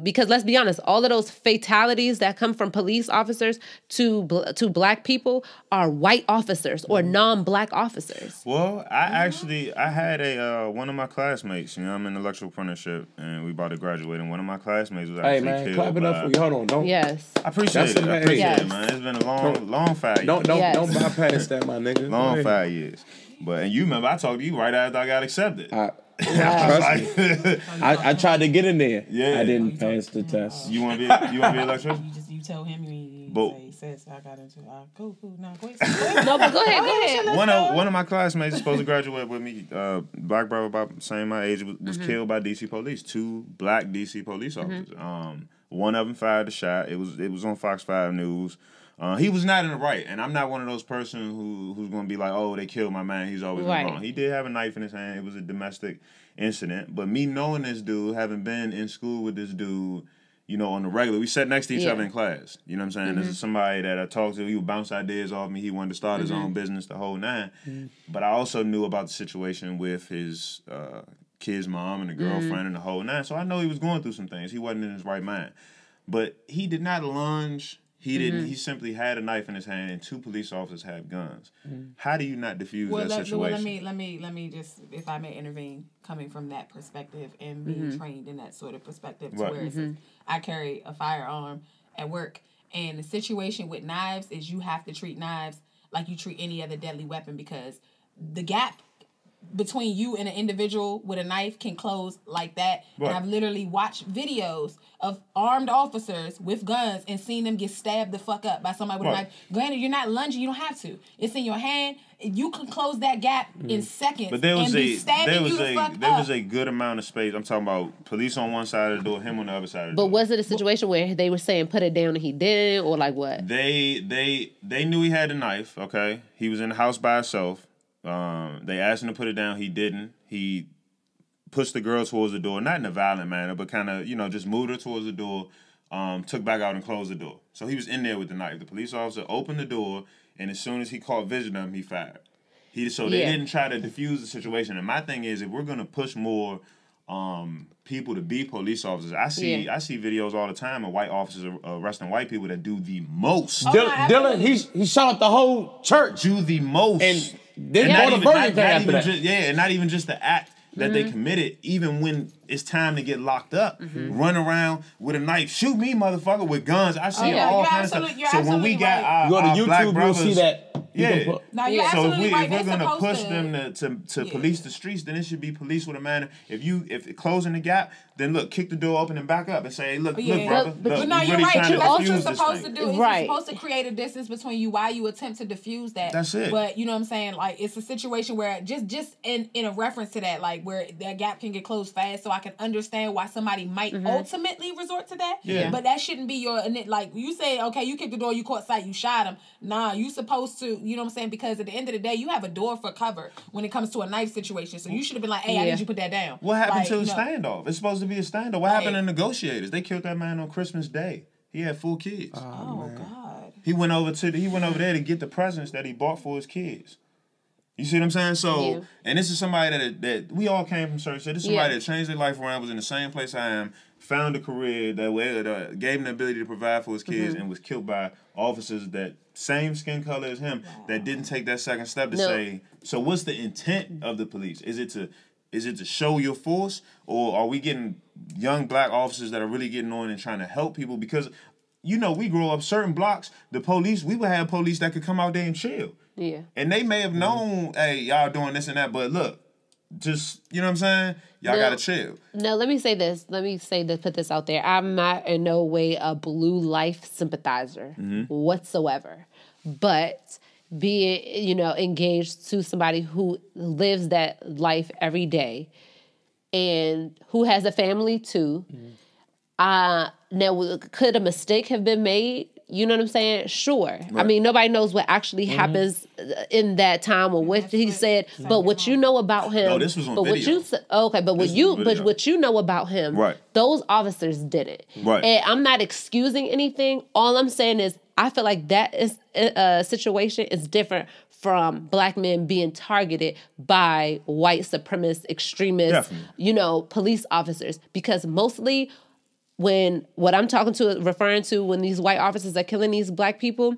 because let's be honest, all of those fatalities that come from police officers to black people are white officers or non-black officers. Well, I had one of my classmates, I'm in electrical apprenticeship and we about to graduate, and one of my classmates was actually killed. Clap it up for you. Hold on, don't. Yes. I appreciate it. It, man. It's been a long 5 years. Don't bypass that, my nigga. Long 5 years. And you remember I talked to you right after I got accepted. Trust me. I tried to get in there. Yeah. I didn't pass the test. You want to be an electrician? You tell him you say, sis, I got into cool. No, go ahead. No, but go ahead. One of my classmates is supposed to graduate with me. Black brother about same my age was killed by DC police. 2 black DC police officers. One of them fired the shot. It was on Fox 5 News. He was not in the right, and I'm not one of those persons who's going to be like, oh, they killed my man, he's always wrong. He did have a knife in his hand. It was a domestic incident. But me knowing this dude, having been in school with this dude, on the regular, we sat next to each other in class. You know what I'm saying? This is somebody that I talked to. He would bounce ideas off me. He wanted to start his own business, the whole 9. But I also knew about the situation with his kid's mom and the girlfriend and the whole 9. So I know he was going through some things. He wasn't in his right mind. But he did not lunge. He didn't. He simply had a knife in his hand, and 2 police officers had guns. How do you not defuse that situation? Let me just, if I may intervene, coming from that perspective and being trained in that sort of perspective, to where I carry a firearm at work, and the situation with knives is you have to treat knives like you treat any other deadly weapon, because the gap between you and an individual with a knife can close like that. And I've literally watched videos of armed officers with guns and seen them get stabbed the fuck up by somebody with a knife. Granted, you're not lunging, you don't have to. It's in your hand. You can close that gap in seconds. But there was a a good amount of space. I'm talking about police on one side of the door, him on the other side of the door. But was it a situation where they were saying put it down and he didn't, or like what? They knew he had a knife, okay? He was in the house by himself. They asked him to put it down. He didn't. He pushed the girl towards the door, not in a violent manner, but kind of, just moved her towards the door, took back out and closed the door. So he was in there with the knife. The police officer opened the door, and as soon as he caught vision of him, he fired. They didn't try to defuse the situation. And my thing is, if we're going to push more people to be police officers, I see videos all the time of white officers arresting white people that do the most. Dylan, he shot up the whole church. Do the most. And then bought a verdict after that. And not even just the act that they committed, even when it's time to get locked up, run around with a knife, shoot me, motherfucker, with guns. I see all kinds of stuff. So when we got our go to YouTube, black brothers, you'll see that. Yeah. No, you're so absolutely right. if we're gonna push them to police the streets, then it should be police with a manner. If closing the gap, then look, kick the door open and back up and say, hey, look, brother. But no, you're right. That's what you're supposed to do. You're supposed to create a distance between you while you attempt to diffuse that. That's it. But you know what I'm saying? Like, it's a situation where just in a reference to that, like where that gap can get closed fast, so I can understand why somebody might ultimately resort to that. Yeah. But that shouldn't be your, like you say, okay, you kicked the door, you caught sight, you shot him. Nah, you supposed to, you know what I'm saying? Because at the end of the day, you have a door for cover when it comes to a knife situation. So you should have been like, hey, I need you to put that down. What happened to the standoff? It's supposed to be a standoff. What happened to negotiators? They killed that man on Christmas Day. He had 4 kids. Oh God. He went over there to get the presents that he bought for his kids. You see what I'm saying? So, and this is somebody that we all came from church. So this is somebody that changed their life around, was in the same place I am, found a career that gave him the ability to provide for his kids, and was killed by officers that same skin color as him that didn't take that second step to say. So, what's the intent of the police? Is it to show your force, or are we getting young black officers that are really getting on and trying to help people? Because we grow up certain blocks. The police, we would have police that could come out there and chill. Yeah. And they may have known, hey, y'all doing this and that, but look, just, you know what I'm saying? Y'all got to chill. No, let me say this, put this out there. I'm not in no way a blue life sympathizer whatsoever. But being, engaged to somebody who lives that life every day and who has a family too. Now, could a mistake have been made? You know what I'm saying? Sure. Right. I mean, nobody knows what actually happens in that time or what he said. But what you know about him, no, this was on video. What you know about him, right. Those officers did it. Right. And I'm not excusing anything. All I'm saying is I feel like that is situation is different from black men being targeted by white supremacist extremists, police officers, because mostly when what I'm referring to when these white officers are killing these black people,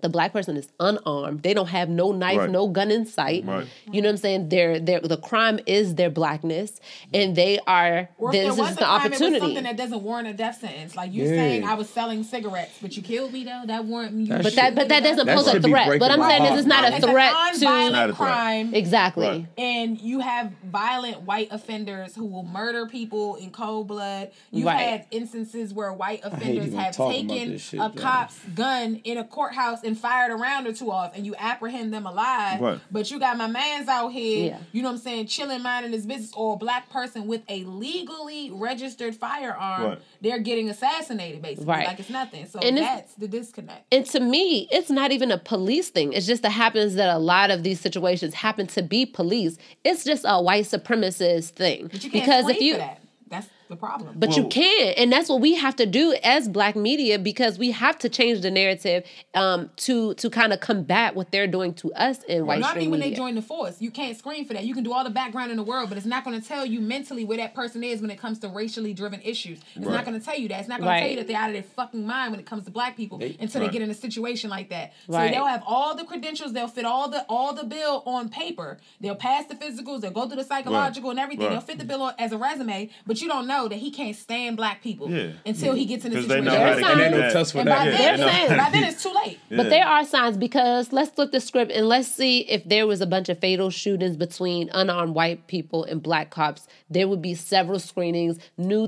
the black person is unarmed. They don't have no knife, no gun in sight. Right. You know what I'm saying? The crime is their blackness, and they are. This is the opportunity. It was something that doesn't warrant a death sentence. Like you saying, I was selling cigarettes, but you killed me though. That warrant me. But that doesn't pose a threat. But I'm saying this is not a threat to non-violent crime. Exactly. Right. And you have violent white offenders who will murder people in cold blood. You've had instances where white offenders have taken a cop's gun in a courthouse and fired a round or two off, and you apprehend them alive. Right. But you got my man's out here, you know what I'm saying, chilling, minding his business, or a black person with a legally registered firearm. Right. They're getting assassinated, basically. Right. Like it's nothing. So and that's the disconnect. And to me, it's not even a police thing. It's just that happens that a lot of these situations happen to be police. It's just a white supremacist thing. But you can't for that. That's the problem. But you can, and that's what we have to do as black media, because we have to change the narrative to kind of combat what they're doing to us in white not stream when media. they join the force. You can't screen for that. You can do all the background in the world, but it's not going to tell you mentally where that person is when it comes to racially driven issues. It's not going to tell you that. It's not going to tell you that they're out of their fucking mind when it comes to black people until they get in a situation like that. So they'll have all the credentials. They'll fit all the bill on paper. They'll pass the physicals. They'll go through the psychological and everything. They'll fit the bill as a resume, but you don't know that he can't stand black people until he gets in the situation. They know how to and no test for that. By then it's too late. But there are signs, because let's flip the script and let's see if there was a bunch of fatal shootings between unarmed white people and black cops. There would be several screenings, new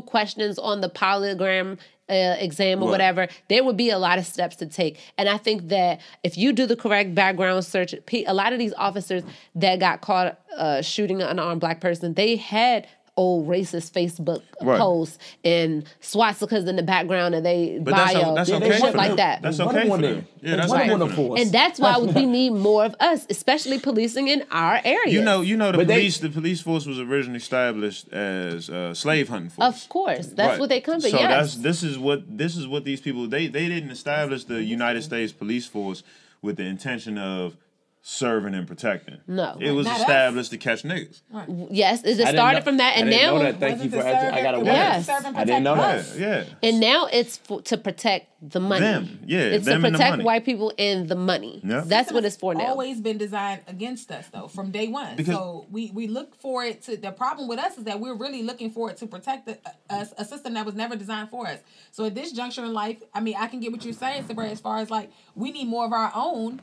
questions on the polygram exam or whatever. There would be a lot of steps to take. And I think that if you do the correct background search, a lot of these officers that got caught shooting an unarmed black person, they had old racist Facebook posts and swastikas in the background and they bio, that's okay shit like that. That's okay for them. Yeah, that's okay for them. And that's why we need more of us, especially policing in our area. You know, the police force was originally established as slave hunting force. Of course, that's what they come from. So this is what these people they didn't establish the United States police force with the intention of serving and protecting. No. It was established to catch niggas. Right. Yes, it started from that, and now Thank you for asking. I got a word. Yes. I didn't know that. Yeah. And now it's to protect the money. Them. Yeah. It's them to and the protect money. white people and the money. Yeah. That's what it's for now. Always been designed against us though from day one. Because so we look for it to. The problem with us is that we're really looking for it to protect us, a system that was never designed for us. So at this juncture in life, I mean, I can get what you're saying, Sabrae, as far as like we need more of our own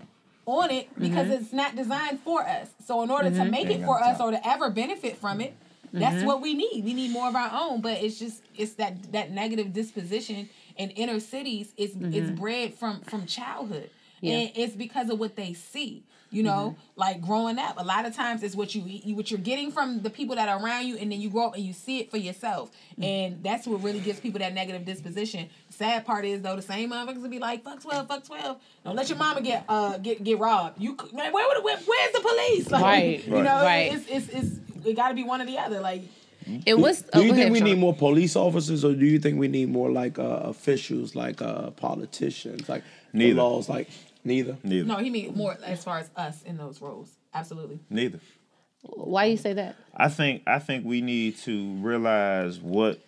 on it because it's not designed for us. So in order to make it for us or to ever benefit from it, that's what we need. We need more of our own. But it's that negative disposition in inner cities. It's bred from childhood. Yeah. And it's because of what they see. You know, like growing up, a lot of times it's what you're getting from the people that are around you, and then you grow up and you see it for yourself, and that's what really gives people that negative disposition. Sad part is though, the same motherfuckers will be like, "Fuck 12, fuck 12." Don't let your mama get robbed. Where's the police? Like, right. You know, right. It got to be one or the other. Like, and what's do you think we need more police officers, or do you think we need more like officials, like politicians, like neither laws, like. Neither. No, he means more as far as us in those roles. Absolutely. Neither. Why you say that? I think we need to realize what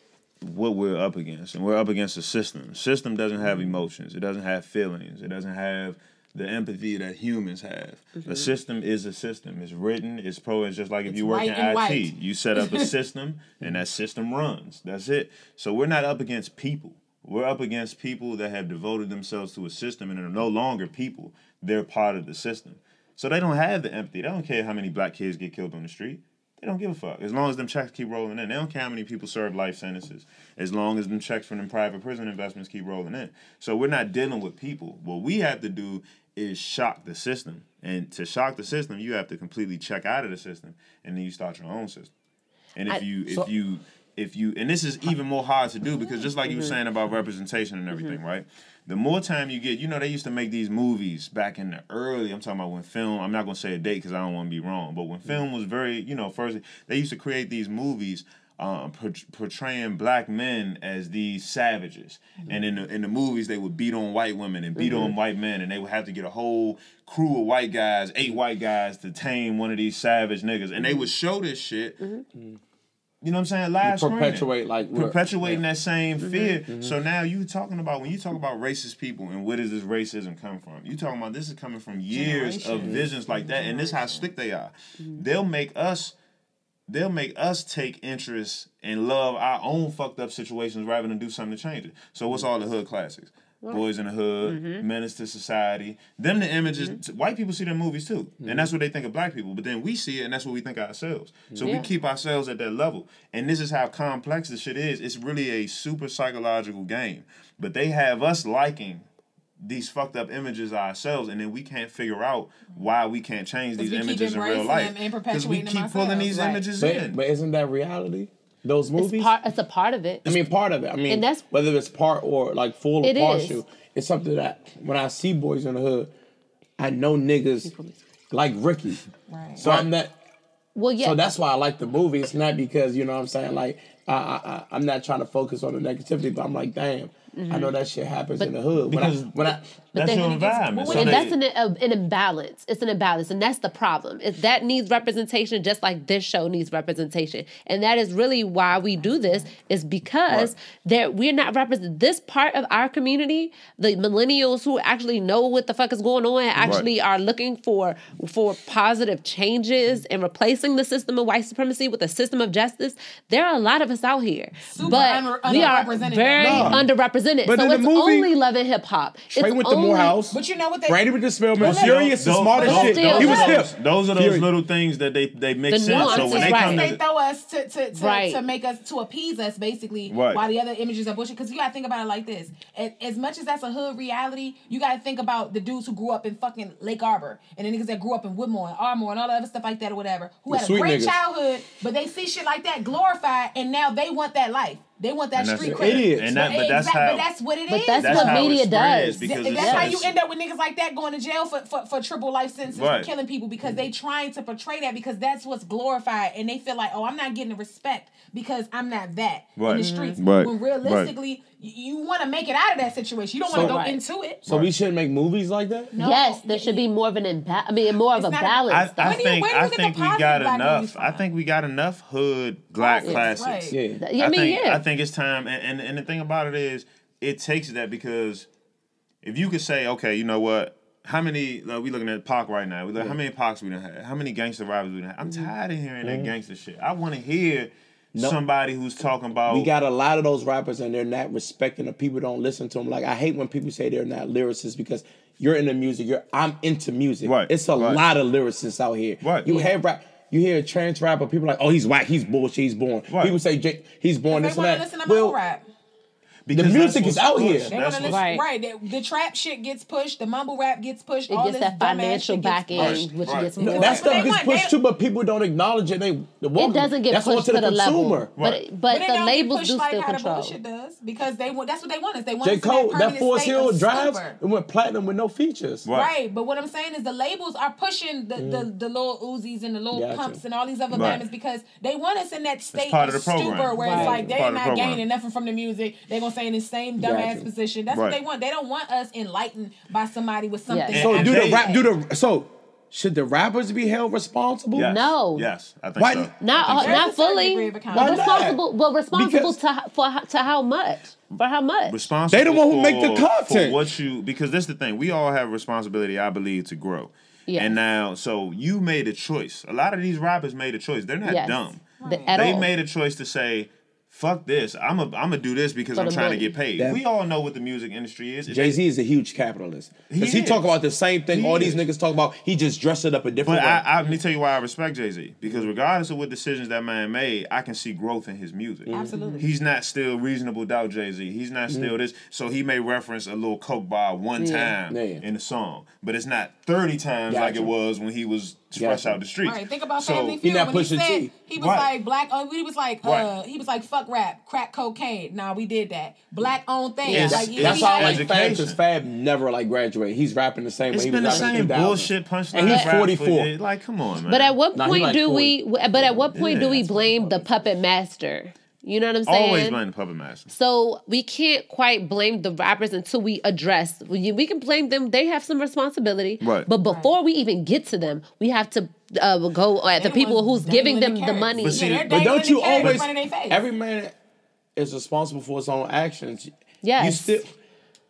we're up against, and we're up against a system. The system doesn't have emotions. It doesn't have feelings. It doesn't have the empathy that humans have. The system is a system. It's written. It's just like if you work in IT. White. You set up a system, and that system runs. That's it. So we're not up against people. We're up against people that have devoted themselves to a system and are no longer people. They're part of the system. So they don't have the empathy. They don't care how many black kids get killed on the street. They don't give a fuck. As long as them checks keep rolling in. They don't care how many people serve life sentences. As long as them checks from them private prison investments keep rolling in. So we're not dealing with people. What we have to do is shock the system. And to shock the system, you have to completely check out of the system. And then you start your own system. And if you, and this is even more hard to do because just like you were saying about representation and everything, right? The more time you get, they used to make these movies back in the early, I'm talking about when film, I'm not going to say a date because I don't want to be wrong, but when film was very, first, they used to create these movies portraying black men as these savages. And in the movies, they would beat on white women and beat on white men, and they would have to get a whole crew of white guys, 8 white guys, to tame one of these savage niggas. And they would show this shit. You know what I'm saying? Live perpetuating that same fear. So now when you talk about racist people and where does this racism come from? You talking about this is coming from years of visions like that, and this is how slick they are. They'll make us take interest and love our own fucked up situations rather than do something to change it. So what's all the hood classics? Boys in the Hood, Menace to Society. Them the images, white people see them movies too. And that's what they think of black people. But then we see it and that's what we think of ourselves. So we keep ourselves at that level. And this is how complex this shit is. It's really a super psychological game. But they have us liking these fucked up images ourselves, and then we can't figure out why we can't change these images in real life. Because we keep pulling these images in. But isn't that reality? Those movies? It's a part of it. I mean, part of it. I mean, and that's, whether it's part or like full or partial, it's something that when I see Boys in the Hood, I know niggas like Ricky. Right. So I'm not. Well, yeah. So that's why I like the movie. It's not because, you know what I'm saying, like, I'm not trying to focus on the negativity, but I'm like, damn. I know that shit happens in the hood. Because that's your environment. And that's an imbalance. It's an imbalance, and that's the problem. That needs representation, just like this show needs representation. And that is really why we do this, is because we're not representing this part of our community. The millennials who actually know what the fuck is going on and actually are looking for positive changes and replacing the system of white supremacy with a system of justice. There are a lot of us out here, but we are very underrepresented. But so it's movie, only Love and Hip Hop. Trey went to Morehouse. But you know what they... Brady with the Spellman. Serious, the smartest shit. He was hip. Those are those little things that they mix in. So when they come they throw us to make us, to appease us, basically, while the other images are bullshit. Because you got to think about it like this. As much as that's a hood reality, you got to think about the dudes who grew up in fucking Lake Arbor, and the niggas that grew up in Woodmore and Ardmore and all the other stuff like that or whatever, who had a great childhood, but they see shit like that glorified, and now they want that life. They want that street cred. But that's what it is. But that's what media does. That's how you end up with niggas like that going to jail for triple life sentences for killing people, because they trying to portray that, because that's what's glorified, and they feel like, oh, I'm not getting the respect because I'm not that in the streets. When realistically, you want to make it out of that situation. You don't want to go into it. So we shouldn't make movies like that? No. Yes, there should be more of more of a balance. I think we got enough. I think we got enough hood black classics. I think it's time, and the thing about it is, it takes that, because if you could say, okay, you know what, how many, we looking at Pac right now, how many Pacs we done had, how many gangster rappers we done had. I'm tired of hearing that gangster shit. I want to hear somebody who's talking about... We got a lot of those rappers, and they're not respecting the people, don't listen to them. Like, I hate when people say they're not lyricists, because you're into music, I'm into music. It's a lot of lyricists out here. You have rap... You hear a trans rapper, people are like, oh, he's whack, he's bullshit, he's born. People say he's born, this and that. Listen to mumble rap. Because the music is out here. They want to listen, the trap shit gets pushed, the mumble rap gets pushed. It gets that financial backing, which gets more. That stuff gets pushed too, but people don't acknowledge it. It doesn't get pushed to the level. But the labels do still control. Bullshit does, because that's what they want is they want J. Cole, that Forest Hill Drive, it went platinum with no features. Right, but what I'm saying is the labels are pushing the little Uzis and the little pumps and all these other bands, because they want us in that state of stupor where it's like they're not gaining nothing from the music. They're gonna stay in the same dumbass position. That's what they want. They don't want us enlightened by somebody with something. So should the rappers be held responsible? Yes. No. Yes, I think so. Not fully. Responsible to how much? For how much? Responsible. They the one who make the content. Because that's the thing. We all have responsibility, I believe, to grow. Yes. And now, so you made a choice. A lot of these rappers made a choice. They're not dumb. They made a choice to say, fuck this. I'm a do this because I'm trying to get paid. We all know what the music industry is. Jay-Z is a huge capitalist. Because he talk about the same thing these niggas talk about. He just dressed it up a different way. Let me tell you why I respect Jay-Z. Because regardless of what decisions that man made, I can see growth in his music. Absolutely. He's not still Reasonable Doubt Jay-Z. He's not still this. So he may reference a little coke bar one time in the song. But it's not 30 times like it was when he was fresh out the streets. Right. Think about Family Feud when he said he was like black. He was like fuck rap, crack cocaine. Nah, we did that. Black owned thing. That's how Fab, because Fab never graduated. He's rapping the same way. It's been the same bullshit punchline. And he's 44. Like, come on, man. But at what point do we? But at what point do we blame the puppet master? You know what I'm saying? Always blame the puppet master. So we can't quite blame the rappers until we address. We can blame them. They have some responsibility. Right. But before we even get to them, we have to go at the people who's giving them the money. But don't you always... Every man is responsible for his own actions. Yes.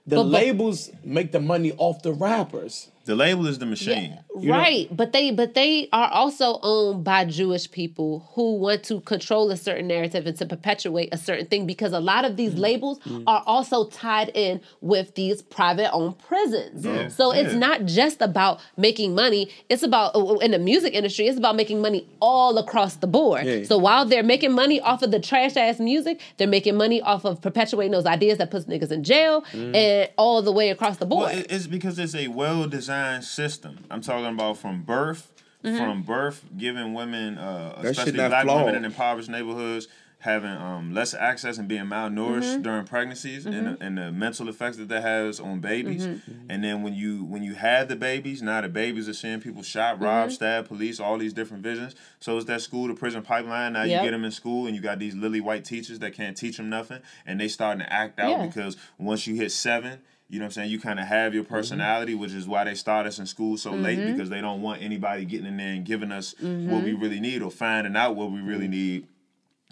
Labels make the money off the rappers. The label is the machine. Yeah, right. But they are also owned by Jewish people who want to control a certain narrative and to perpetuate a certain thing, because a lot of these labels are also tied in with these private owned prisons. Yeah. So it's not just about making money. It's about, in the music industry, it's about making money all across the board. Yeah. So while they're making money off of the trash ass music, they're making money off of perpetuating those ideas that puts niggas in jail and all the way across the board. Well, it's because it's a well-designed system. I'm talking about from birth, giving women, especially black women in impoverished neighborhoods, having less access and being malnourished during pregnancies, and the mental effects that has on babies. And then when you had the babies, now the babies are seeing people shot, robbed, stabbed, police, all these different visions. So it's that school to prison pipeline. Now you get them in school, and you got these lily white teachers that can't teach them nothing, and they starting to act out because once you hit 7. You know what I'm saying? You kind of have your personality, which is why they start us in school so late, because they don't want anybody getting in there and giving us what we really need or finding out what we really need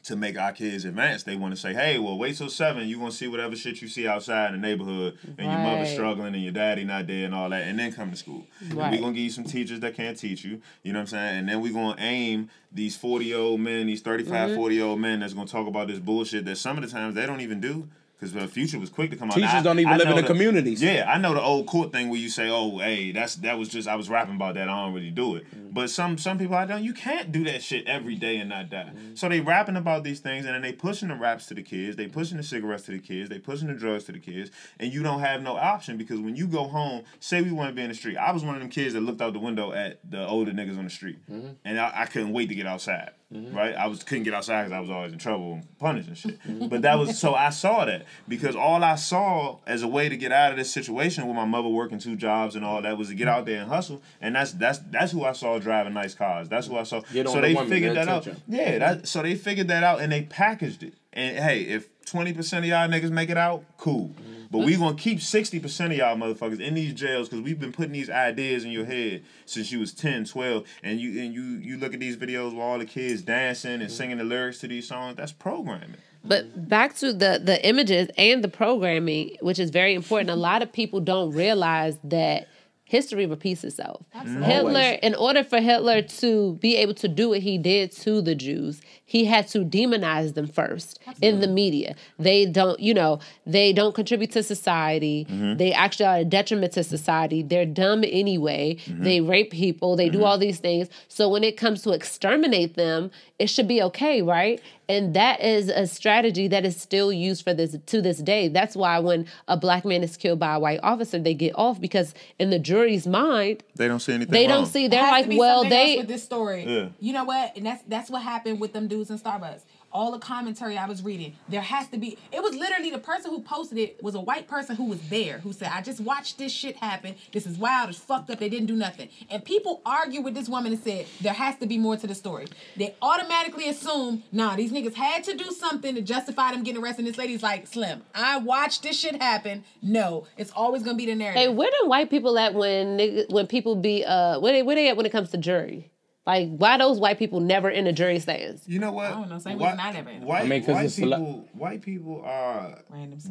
to make our kids advance. They want to say, hey, well, wait till 7. You're going to see whatever shit you see outside in the neighborhood and your mother struggling and your daddy not there and all that, and then come to school. And we're going to give you some teachers that can't teach you. You know what I'm saying? And then we're going to aim these 40-year-old men, these 35, 40-year-old men that's going to talk about this bullshit that some of the times they don't even do. Because the future was quick to come out. Teachers don't even live in the communities. Yeah, I know the old court thing where you say, "Oh, hey, that was just I was rapping about that. I don't really do it." But some people I don't. You can't do that shit every day and not die. So they rapping about these things, and then they pushing the raps to the kids. They pushing the cigarettes to the kids. They pushing the drugs to the kids, and you don't have no option, because when you go home, say we want to be in the street. I was one of them kids that looked out the window at the older niggas on the street, and I couldn't wait to get outside. Right, couldn't get outside because I was always in trouble and punished and shit. But that was so I saw that, because all I saw as a way to get out of this situation with my mother working 2 jobs and all that was to get out there and hustle, and that's who I saw driving nice cars. That's who I saw. So they figured that out. Yeah, so they figured that out and they packaged it. And hey, if 20% of y'all niggas make it out, cool. But we gonna keep 60% of y'all motherfuckers in these jails, because we've been putting these ideas in your head since you was 10, 12, and you look at these videos where all the kids dancing and singing the lyrics to these songs. That's programming. But back to the images and the programming, which is very important. A lot of people don't realize that history repeats itself. Absolutely. Hitler, in order for Hitler to be able to do what he did to the Jews, he had to demonize them first in the media. They don't contribute to society. They actually are a detriment to society. They're dumb anyway. They rape people. They do all these things. So when it comes to exterminate them, it should be okay, right? And that is a strategy that is still used to this day. That's why when a black man is killed by a white officer, they get off, because in the jury's mind, they don't see anything. They don't see. They're like, well, they. With this story, you know what? And that's what happened with them dudes in Starbucks. All the commentary I was reading, there has to be. It was literally the person who posted it was a white person who was there, who said, "I just watched this shit happen. This is wild. It's fucked up. They didn't do nothing." And people argue with this woman and said there has to be more to the story. They automatically assume, nah, these niggas had to do something to justify them getting arrested. And this lady's like, Slim, I watched this shit happen. No, it's always gonna be the narrative. Hey, where do white people at when people be where they at when it comes to jury? Like, why those white people never in the jury stands? You know what? I don't know. Same reason I never. White people are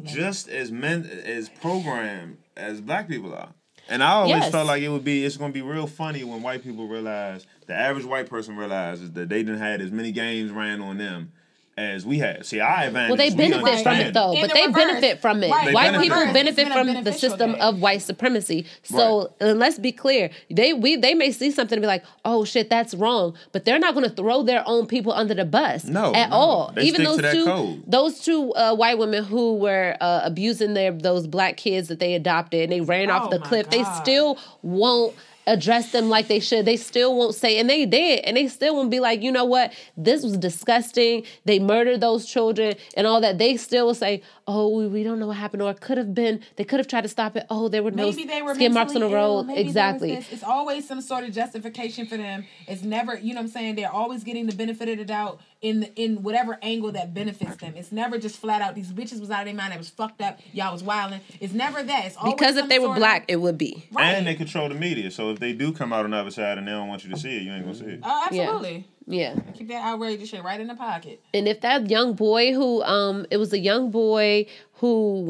just as programmed as black people are. And I always felt like it's going to be real funny when white people realize, the average white person realizes that they didn't have as many games ran on them as we have. See, our advantage. Well, they benefit from it though, but they benefit from it. Right. White people benefit from the system of white supremacy. So let's be clear. They may see something and be like, "Oh shit, that's wrong," but they're not going to throw their own people under the bus at all. They even stick those two white women who were abusing those black kids that they adopted and they ran off the cliff, they still won't address them like they should. They still won't say, and they did, and they still won't be like, you know what, this was disgusting. They murdered those children and all that. They still will say, oh, we don't know what happened, or it could have been, they could have tried to stop it. Oh, there were no skin marks on the road. Exactly. It's always some sort of justification for them. It's never, you know what I'm saying? They're always getting the benefit of the doubt in whatever angle that benefits them. It's never just flat out, these bitches was out of their mind, it was fucked up, y'all was wilding. It's never that. It's always because if they were black, it would be. Right. And they control the media. So if they do come out on the other side and they don't want you to see it, you ain't gonna see it. Oh, absolutely. Yeah. Keep that outrageous shit right in the pocket. And if that young boy who, it was a young boy who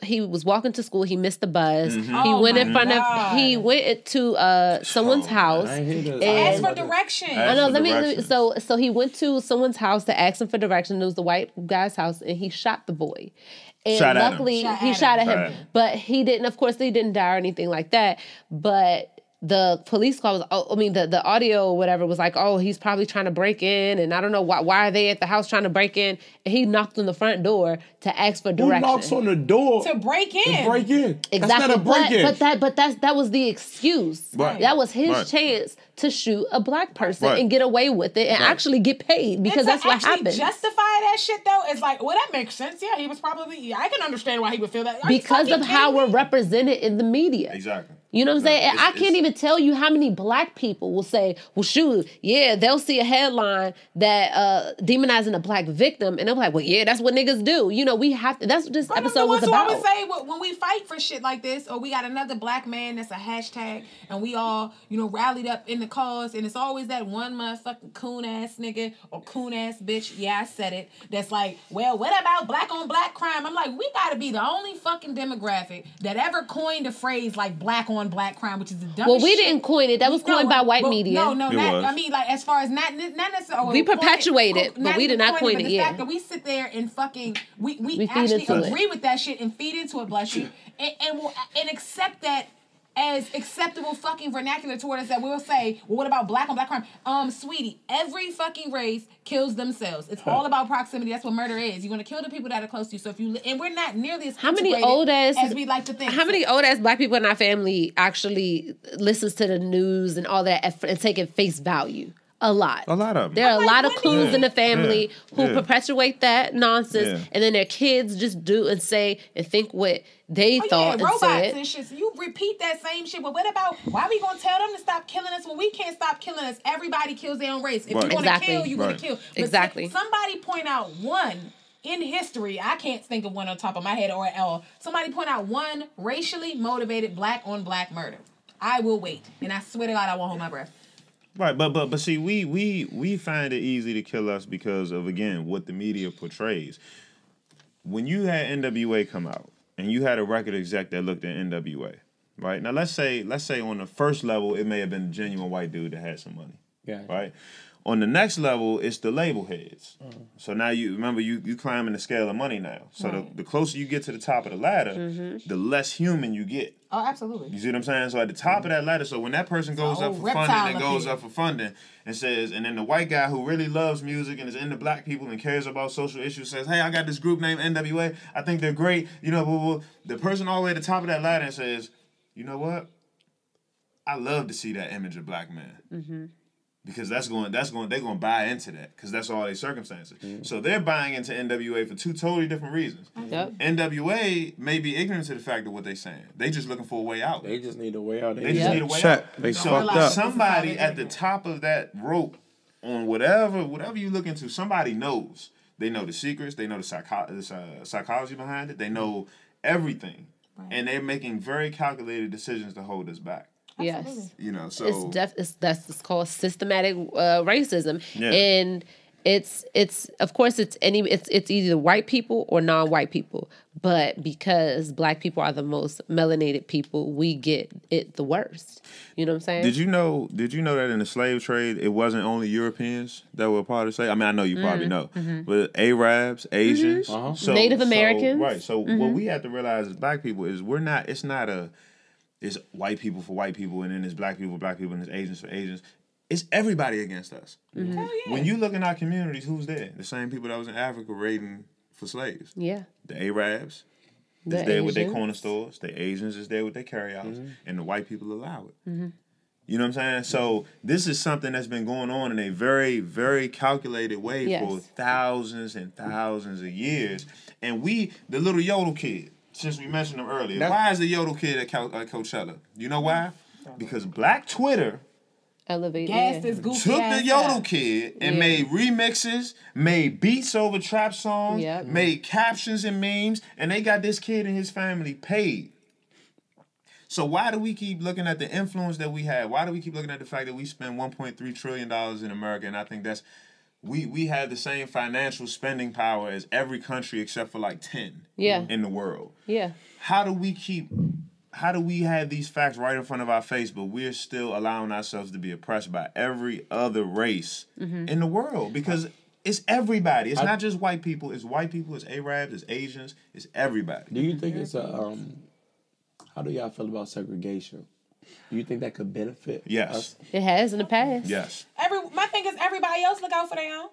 he was walking to school, he missed the bus. Mm-hmm. He went in front of, he went to someone's house. And asked for direction. I know, so he went to someone's house to ask him for direction. It was the white guy's house, and he shot the boy. And luckily, he shot at him. Right. But he didn't die or anything like that. But the police call was, the audio or whatever was like, oh, he's probably trying to break in, and I don't know why are they at the house trying to break in, and he knocked on the front door to ask for direction. Who knocks on the door to break in? Exactly. That's not a break-in. But that was the excuse. Right. That was his chance to shoot a black person and get away with it and actually get paid, because that's what happened. Justify that shit though, it's like, well, that makes sense. Yeah, he was probably. I can understand why he would feel that because of how we're represented in the media. Exactly. You know what I'm saying? I can't even tell you how many black people will say, well, shoot, yeah, they'll see a headline that demonizing a black victim, and they'll be like, well, yeah, that's what niggas do. You know, we have to, that's what this episode was about. I would say when we fight for shit like this, or we got another black man that's a hashtag, and we all, rallied up in the cause, and it's always that one motherfucking coon-ass nigga or coon-ass bitch, yeah, I said it, that's like, well, what about black on black crime? I'm like, we gotta be the only fucking demographic that ever coined a phrase like black on black crime, which is the dumbest Well, we didn't coin it. That was coined by white media. I mean, like, as far as not necessarily. We perpetuate it, but we did not coin it. The fact that we sit there and fucking we actually agree with that shit and feed into it, bless you, and accept that as acceptable fucking vernacular toward us, that we'll say, well, what about black on black crime? Sweetie, every fucking race kills themselves. It's all about proximity. That's what murder is. You want to kill the people that are close to you. So if you, and we're not nearly as as we like to think. How many old ass black people in our family actually listens to the news and all that and take it face value? A lot of them. There are a lot of coons in the family who perpetuate that nonsense, and then their kids just do and say and think what they thought and robots said. And shit. So you repeat that same shit. But what about, why are we going to tell them to stop killing us when we can't stop killing us? Everybody kills their own race. If you're going to kill, you're going to kill. But somebody point out one in history, I can't think of one on top of my head, or somebody point out one racially motivated black on black murder. I will wait. And I swear to God, I won't hold my breath. Right, but see, we find it easy to kill us because of, again, what the media portrays. When you had NWA come out and you had a record exec that looked at NWA, right? Now let's say on the first level it may have been a genuine white dude that had some money, right? On the next level, it's the label heads. Mm-hmm. So now you climbing the scale of money now. So the closer you get to the top of the ladder, the less human you get. Oh, absolutely. You see what I'm saying? So at the top of that ladder, so when that person goes up for funding and says, and then the white guy who really loves music and is into black people and cares about social issues says, hey, I got this group named NWA. I think they're great. The person all the way at the top of that ladder and says, you know what? I love to see that image of black man. Mm-hmm. Because they're going to buy into that because that's all their circumstances. Mm-hmm. So they're buying into NWA for two totally different reasons. Yep. NWA may be ignorant to the fact of what they're saying. They just looking for a way out. They just need a way out. They just need a way out. They fucked up. Somebody at the top of that rope on whatever you look into, somebody knows. They know the secrets. They know the psychology behind it. They know everything. Right. And they're making very calculated decisions to hold us back. Yes, so it's called systematic racism, and it's of course it's either white people or non-white people, but because black people are the most melanated people, we get it the worst. You know what I'm saying? Did you know that in the slave trade it wasn't only Europeans that were a part of slave? I mean, I know you probably know, but Arabs, Asians, so, Native Americans, right? So what we have to realize as black people is it's white people for white people, and then it's black people, and it's Asians for Asians. It's everybody against us. Mm-hmm. Hell yeah. When you look in our communities, who's there? The same people that was in Africa raiding for slaves. Yeah. The Arabs, is there with their corner stores. The Asians is there with their carryouts. And the white people allow it. You know what I'm saying? So this is something that's been going on in a very, very calculated way for thousands and thousands of years. And the little yodel kid, since we mentioned him earlier, why is the yodel kid at Coachella? You know why? Because Black Twitter took the yodel kid and made remixes, made beats over trap songs, made captions and memes, and they got this kid and his family paid. So why do we keep looking at the influence that we have? Why do we keep looking at the fact that we spend $1.3 trillion in America? And I think that's we have the same financial spending power as every country except for like 10 in the world. Yeah. How do we have these facts right in front of our face, but we're still allowing ourselves to be oppressed by every other race in the world? Because it's everybody. It's not just white people. It's white people. It's Arabs. It's Asians. It's everybody. Do you think it's how do y'all feel about segregation? Do you think that could benefit us? It has in the past. Yes. My thing is everybody else look out for their own.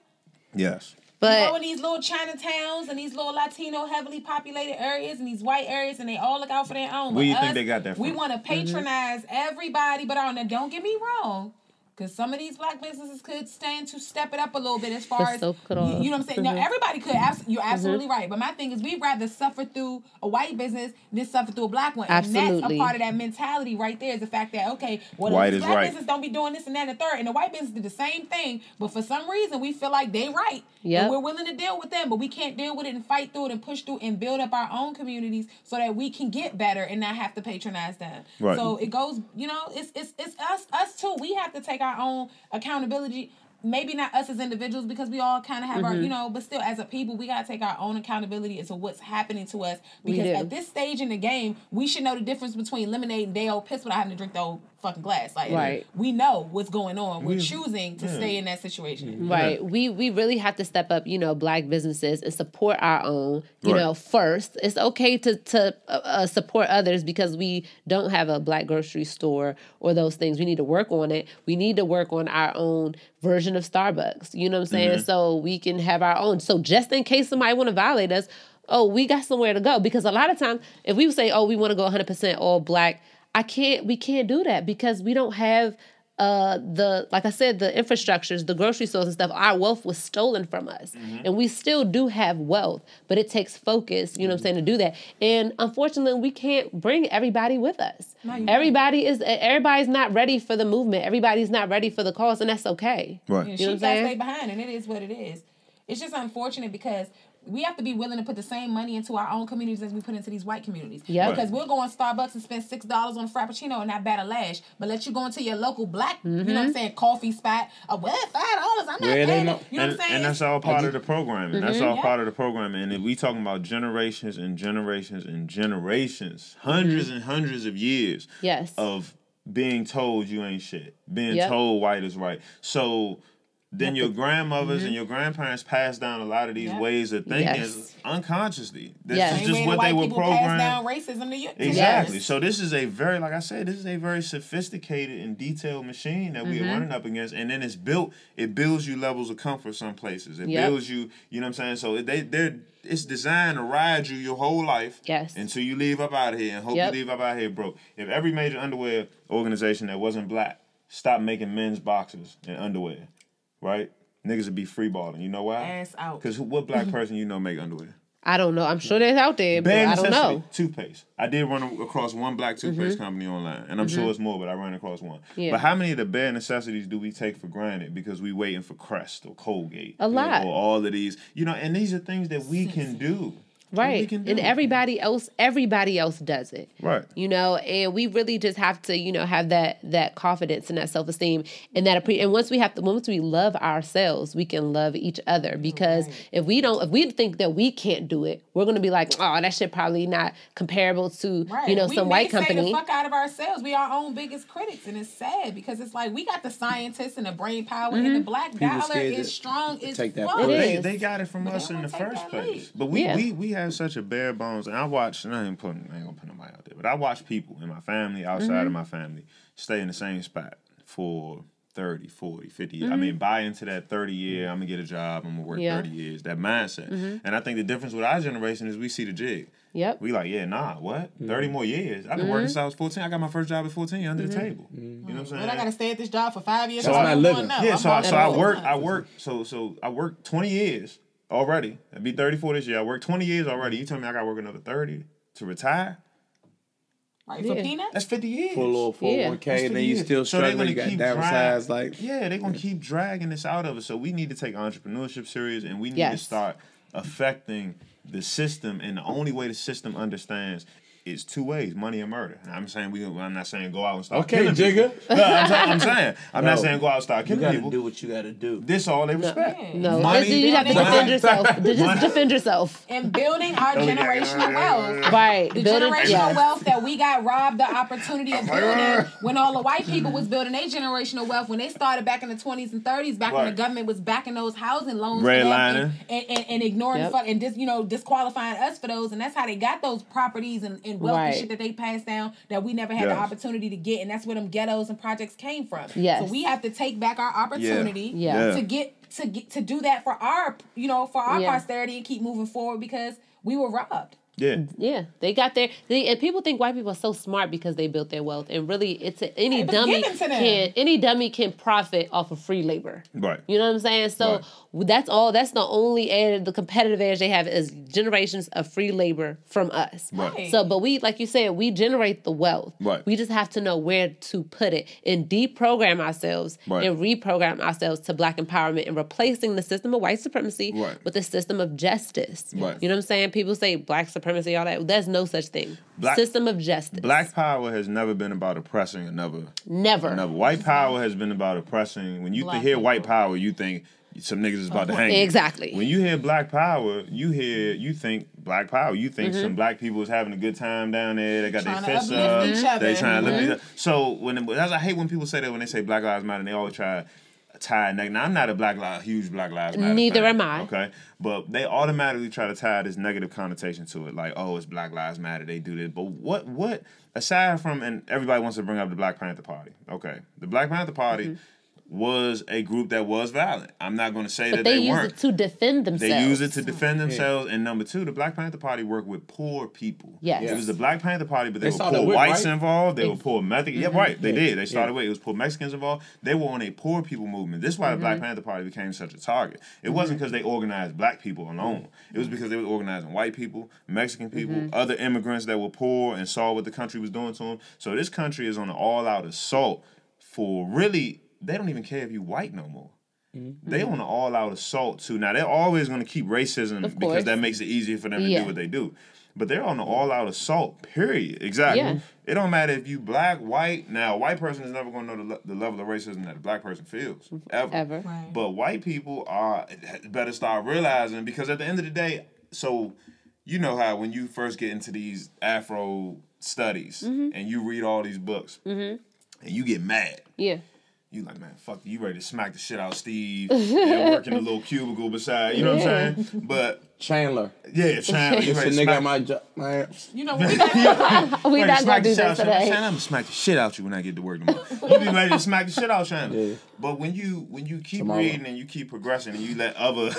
Yes. But you go in these little Chinatowns and these little Latino heavily populated areas and these white areas, and they all look out for their own. Where do you think they got that from? We want to patronize everybody, but don't get me wrong. Because some of these black businesses could stand to step it up a little bit as far as, you know what I'm saying? Now, everybody could. You're absolutely right. But my thing is we'd rather suffer through a white business than suffer through a black one. Absolutely. And that's a part of that mentality right there is the fact that, okay, well, the black business don't be doing this and that and the third. And the white business did the same thing. But for some reason, we feel like they right. And we're willing to deal with them. But we can't deal with it and fight through it and push through and build up our own communities so that we can get better and not have to patronize them. Right. So it goes, it's us too. We have to take our own accountability. Maybe not us as individuals because we all kind of have our, but still as a people, we got to take our own accountability into what's happening to us. Because at this stage in the game, we should know the difference between lemonade and day old piss without having to drink the old fucking glass. Like, we know what's going on. We're choosing to stay in that situation. Right. We really have to step up, black businesses and support our own, first. It's okay to support others because we don't have a black grocery store or those things. We need to work on it. We need to work on our own version of Starbucks. You know what I'm saying? So we can have our own. So just in case somebody want to violate us, we got somewhere to go. Because a lot of times, if we say, we want to go 100% all black, we can't do that because we don't have like I said, the infrastructures, the grocery stores and stuff. Our wealth was stolen from us. And we still do have wealth, but it takes focus, to do that. And unfortunately, we can't bring everybody with us. Everybody's not ready for the movement. Everybody's not ready for the cause, and that's okay. Right. You know what I'm saying? Stay behind, and it is what it is. It's just unfortunate because we have to be willing to put the same money into our own communities as we put into these white communities. Yeah. Because we'll go on Starbucks and spend $6 on a Frappuccino and not bat a lash. But let you go into your local black, coffee spot. $5. I'm not paying it. You know what I'm saying? And that's all part of the programming. That's all part of the programming. And if we talking about generations and generations and generations, hundreds and hundreds of years of being told you ain't shit. Being told white is right. So then your grandmothers and your grandparents passed down a lot of these ways of thinking unconsciously. This is just what they were programmed. Down racism to you. Exactly. So this is a very, like I said, this is a very sophisticated and detailed machine that we are running up against. And then it builds you levels of comfort some places. It builds you, you know what I'm saying? So it's designed to ride you your whole life until you leave up out of here and hope you leave up out of here broke. If every major underwear organization that wasn't black stopped making men's boxers and underwear, right? Niggas would be freeballing. You know why? Ass out. Because what black person make underwear? I don't know. I'm sure they're out there, but I don't know. Toothpaste. I did run across one black toothpaste company online, and I'm sure it's more, but I ran across one. Yeah. But how many of the bare necessities do we take for granted because we waiting for Crest or Colgate? A lot. Or all of these. And these are things that we can do. Right. And everybody else does it. Right. And we really just have to, have that confidence and that self-esteem and that and once we love ourselves, we can love each other. Because if we think that we can't do it, we're going to be like, oh, that shit probably not comparable to, some white company. We say the fuck out of ourselves. We are our own biggest critics. And it's sad because it's like we got the scientists and the brain power and the black dollar is strong as fuck. They got it from us in the first place. But we have such a bare bones, and I ain't gonna put nobody out there, but I watch people in my family, outside of my family, stay in the same spot for 30, 40, 50 years. I mean, buy into that 30-year, I'm going to get a job, I'm going to work 30 years, that mindset. And I think the difference with our generation is we see the jig. Yep. We like, what? 30 more years? I've been working since I was 14. I got my first job at 14 under the table. You know what I'm saying? But I got to stay at this job for 5 years. So I'm not living. Yeah, so I worked 20 years already. I'd be 34 this year. I worked 20 years already. You tell me I got to work another 30 to retire? Right, for peanuts? That's 50 years. For a little 401k, and then you still struggling, you got downsized. They're going to keep dragging this out of us. So we need to take entrepreneurship serious, and we need to start affecting the system. And the only way the system understands is two ways: money and murder. And I'm not saying go out and start killing people. No, I'm not saying go out and start killing people. You gotta do what you gotta do. This all they respect. No, money, you have to defend yourself. Just defend yourself. And building our generational wealth. Right. The generational wealth that we got robbed the opportunity of building when all the white people was building their generational wealth when they started back in the 20s and 30s, back when the government was backing those housing loans redlining and ignoring and disqualifying us for those, and that's how they got those properties and wealth and shit that they passed down that we never had the opportunity to get, and that's where them ghettos and projects came from. Yes. So we have to take back our opportunity to do that for our posterity and keep moving forward because we were robbed. Yeah, they got there. And people think white people are so smart because they built their wealth, and really, any dummy can profit off of free labor. Right. You know what I'm saying? So that's all. That's the only the competitive edge they have is generations of free labor from us. Right. So, but we, like you said, we generate the wealth. Right. We just have to know where to put it and deprogram ourselves and reprogram ourselves to Black empowerment and replacing the system of white supremacy with a system of justice. Right. You know what I'm saying? People say Black supremacy, all that. There's no such thing. System of justice. Black power has never been about oppressing another. Never. White power has been about oppressing. When you hear white power, you think some niggas is about to hang you. Exactly. When you hear Black power, you think Black power. You think some Black people is having a good time down there. They got their fists up. They trying to lift each other. So I hate when people say that when they say Black Lives Matter, and they always try to tie it. Now I'm not a huge Black Lives Matter Neither fan, am I. Okay, but they automatically try to tie this negative connotation to it, like, oh, it's Black Lives Matter. They do this, but what? Aside from, and everybody wants to bring up the Black Panther Party. Okay, the Black Panther Party was a group that was violent. I'm not going to say that they weren't. They use it to defend themselves. They use it to defend themselves. And number two, the Black Panther Party worked with poor people. Yes. It was the Black Panther Party, but they were poor whites involved. They were poor Mexicans. Yeah, right. They did. They started with it was poor Mexicans involved. They were on a poor people movement. This is why the Black Panther Party became such a target. It wasn't because they organized Black people alone. It was because they were organizing white people, Mexican people, other immigrants that were poor and saw what the country was doing to them. So this country is on an all-out assault for really. They don't even care if you white no more. They on an all-out assault too. Now they're always going to keep racism because that makes it easier for them to do what they do. But they're on an all-out assault. Period. Exactly. Yeah. It don't matter if you Black, white. Now a white person is never going to know the level of racism that a Black person feels ever. Right. But white people better start realizing, because at the end of the day, so you know how when you first get into these Afro studies and you read all these books and you get mad. Yeah. You like, man, fuck you, ready to smack the shit out of Steve and work in a little cubicle beside, you know what I'm saying? But Chandler. Yeah, Chandler. You ready to nigga my job. You know, we not gonna do this today. Chandler, I'm gonna smack the shit out you when I get to work tomorrow. You be ready to smack the shit out Chandler. Yeah. But when you keep reading and you keep progressing and you let other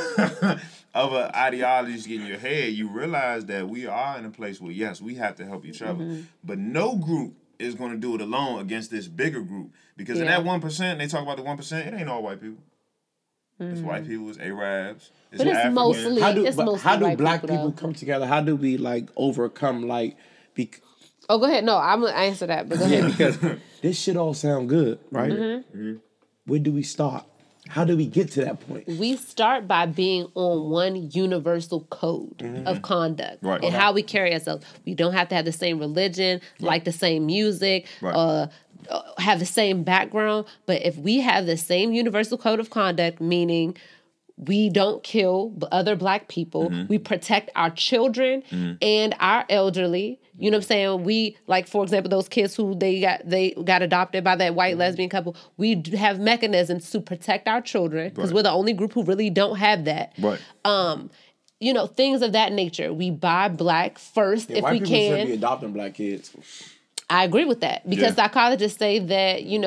ideologies get in your head, you realize that we are in a place where, yes, we have to help each other. But no group is going to do it alone against this bigger group. Because in that 1%, they talk about the 1%, it ain't all white people. It's white people, it's Arabs, it's but it's African. mostly how do Black people come together? How do we overcome Oh, go ahead. No, I'm gonna answer that. But go ahead. Because this shit all sound good, right? Where do we start? How do we get to that point? We start by being on one universal code of conduct and how we carry ourselves. We don't have to have the same religion, like the same music, have the same background. But if we have the same universal code of conduct, meaning we don't kill other Black people, we protect our children and our elderly. You know what I'm saying? We, like, for example, those kids who they got adopted by that white lesbian couple, we have mechanisms to protect our children because we're the only group who really don't have that. You know, things of that nature. We buy Black first if we can. White people should be adopting Black kids. I agree with that because psychologists say that, you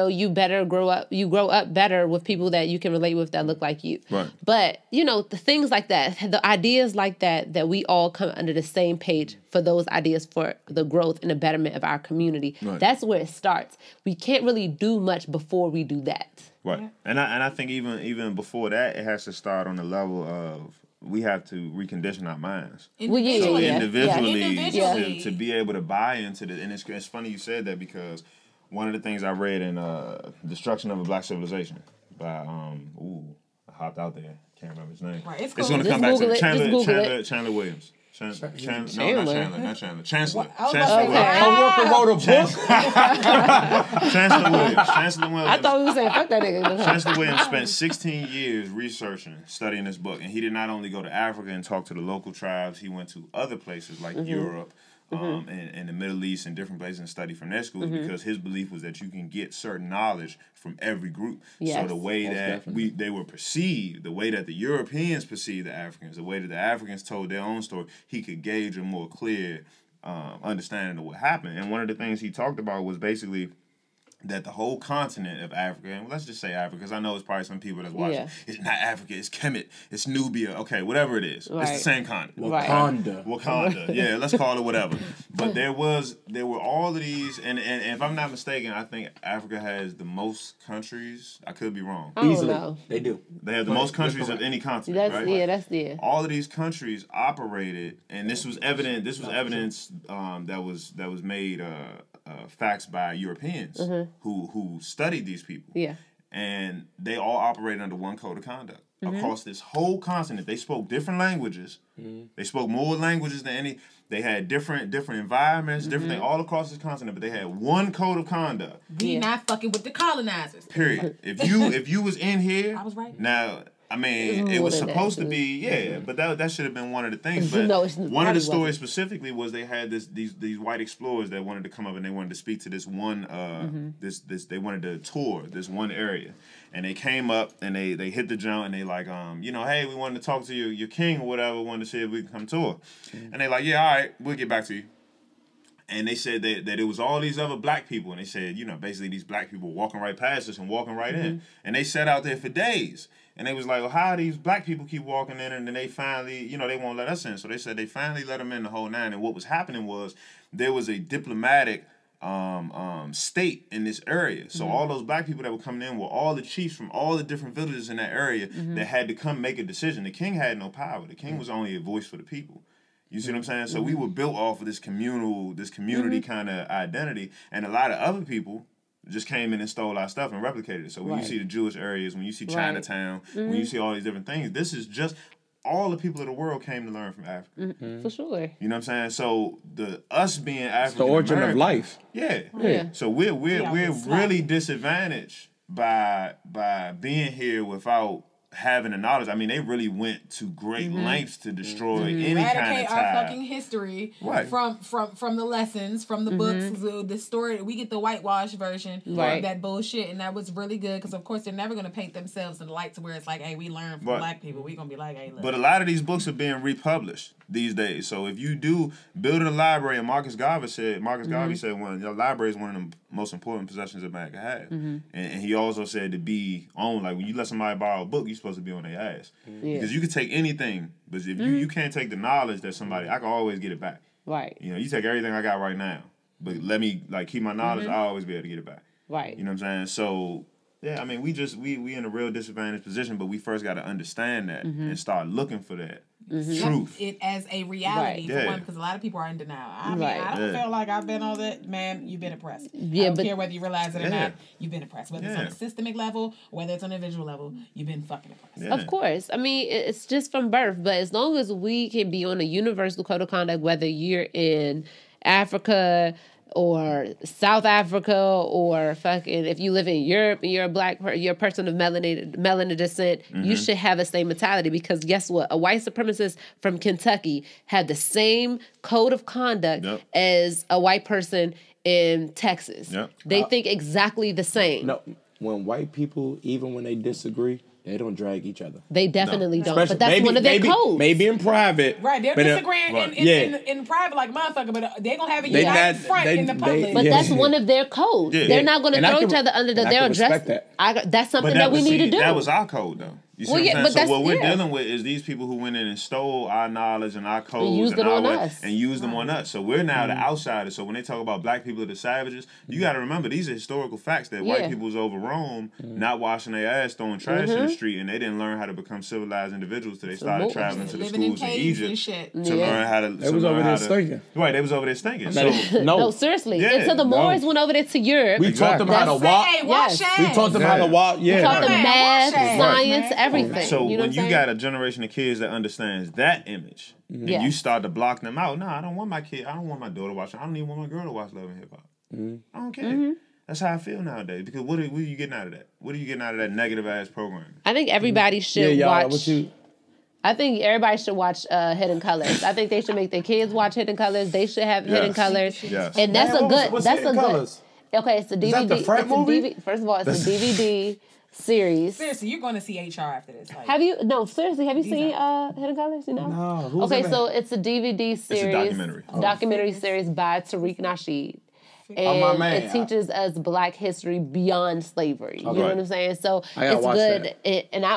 grow up better with people that you can relate with that look like you. Right. But, the things like that, the ideas like that we all come under the same page for those ideas for the growth and the betterment of our community. Right. That's where it starts. We can't really do much before we do that. Right. Yeah. And I think even before that, it has to start on the level of we have to recondition our minds. Individually. To be able to buy into this. And it's funny you said that because one of the things I read in Destruction of a Black Civilization by, I hopped out there. Can't remember his name. Right, it's going to come back to Chandler Williams. Chancellor Williams. Chancellor wrote a book. Chancellor Williams. I thought we were saying fuck that nigga. Chancellor Williams spent 16 years researching, studying this book, and he did not only go to Africa and talk to the local tribes. He went to other places like Europe. And the Middle East and different places and study from their schools because his belief was that you can get certain knowledge from every group. Yes, so the way that they were perceived, the way that the Europeans perceived the Africans, the way that the Africans told their own story, he could gauge a more clear understanding of what happened. And one of the things he talked about was basically that the whole continent of Africa, and let's just say Africa, because I know it's probably some people that's watching. It's not Africa, it's Kemet, it's Nubia, okay, whatever it is. Right. It's the same continent. Wakanda. Yeah, let's call it whatever. But there were all of these, and if I'm not mistaken, I think Africa has the most countries. I could be wrong. Easily. They do. They have the most countries of any continent, right? That's all of these countries operated, and this was evidence that was made facts by Europeans who studied these people. Yeah. And they all operated under one code of conduct. Across this whole continent, they spoke different languages. They spoke more languages than any. They had different environments, different things all across this continent, but they had one code of conduct. We not fucking with the colonizers. Period. If you was in here, I was right. Now, I mean, it was supposed to be, but that should have been one of the things. But one of the stories specifically was they had these white explorers that wanted to come up and they wanted to speak to this one they wanted to tour this one area, and they came up and they hit the jump and they like hey, we wanted to talk to your king or whatever, wanted to see if we can come tour, and they like, yeah, all right, we'll get back to you. And they said that it was all these other black people, and they said, basically these black people walking right past us and walking right in, and they sat out there for days. And they was like, well, how do these black people keep walking in? And then they finally, they won't let us in. So they said they finally let them in the whole nine. And what was happening was there was a diplomatic state in this area. So all those black people that were coming in were all the chiefs from all the different villages in that area that had to come make a decision. The king had no power. The king was only a voice for the people. You see what I'm saying? So we were built off of this community kind of identity. And a lot of other people just came in and stole our stuff and replicated it. So when you see the Jewish areas, when you see Chinatown, when you see all these different things, this is just all the people of the world came to learn from Africa. For sure. You know what I'm saying? So us being African, it's the origin of life. Yeah. So we're really disadvantaged by being here without having the knowledge. I mean, they really went to great lengths to destroy any kind of tie. Eradicate our fucking history from the lessons, from the books, the story. We get the whitewash version of that bullshit, and that was really good because, of course, they're never going to paint themselves in the light to where it's like, hey, we learned from black people. We're going to be like, hey, look. But a lot of these books are being republished these days. So if you do build a library, and Marcus Garvey said your library is one of the most important possessions a man can have. And he also said to be on, like when you let somebody borrow a book, you're supposed to be on their ass. Because you can take anything, but if you can't take the knowledge that somebody, I can always get it back. Right. You take everything I got right now, but let me keep my knowledge, I'll always be able to get it back. Right. You know what I'm saying? So yeah, I mean, we in a real disadvantaged position, but we first got to understand that and start looking for that truth. It as a reality for one, because a lot of people are in denial. I mean, I don't feel like I've been on that. Man, you've been oppressed. I don't care whether you realize it or not. You've been oppressed. Whether it's on a systemic level, or whether it's on an individual level, you've been fucking oppressed. Of course. I mean, it's just from birth. But as long as we can be on a universal code of conduct, whether you're in Africa or South Africa, or fucking if you live in Europe and you're a person of melanin descent, you should have the same mentality, because guess what? A white supremacist from Kentucky had the same code of conduct as a white person in Texas. They think exactly the same. No, when white people, even when they disagree, They don't drag each other. They definitely don't. Especially, but that's one of their codes. Maybe in private. Right, they're disagreeing in private like motherfucker, but they're going to have it out front in the public. But that's one of their codes. Yeah. They're not going to throw each other under the... They're addressed. That's something that we need to do. That was our code, though. You see what I'm saying? So what we're dealing with is these people who went in and stole our knowledge and our codes and used them on us. So we're now the outsiders. So when they talk about black people are the savages, you got to remember these are historical facts that white people was over Rome, not washing their ass, throwing trash in the street, and they didn't learn how to become civilized individuals till they started traveling to the schools in Egypt to learn how to. They was over there stinking. Right, they was over there stinking. No, seriously. Until the Moors went over there to Europe. We taught them how to walk. We taught them how to walk. Yeah. We taught them math, science, everything. So when you got a generation of kids that understands that image, and you start to block them out. No, I don't want my kid. I don't want my daughter watching. I don't even want my girl to watch Love and Hip Hop. I don't care. That's how I feel nowadays. Because what are you getting out of that? What are you getting out of that negative ass programming? I think everybody should watch. I think everybody should watch Hidden Colors. I think they should make their kids watch Hidden Colors. They should have Hidden Colors, and that's a good. That's a good. Okay, it's a DVD. Is that the Fred movie? First of all, it's a DVD. Series. Seriously, you're going to see HR after this. Like, have you seen Hidden Colors? You know? No. Who's okay, so it's a DVD series. It's a documentary. Documentary series by Tariq Nasheed. And it teaches us Black history beyond slavery. You know what I'm saying? So it's good.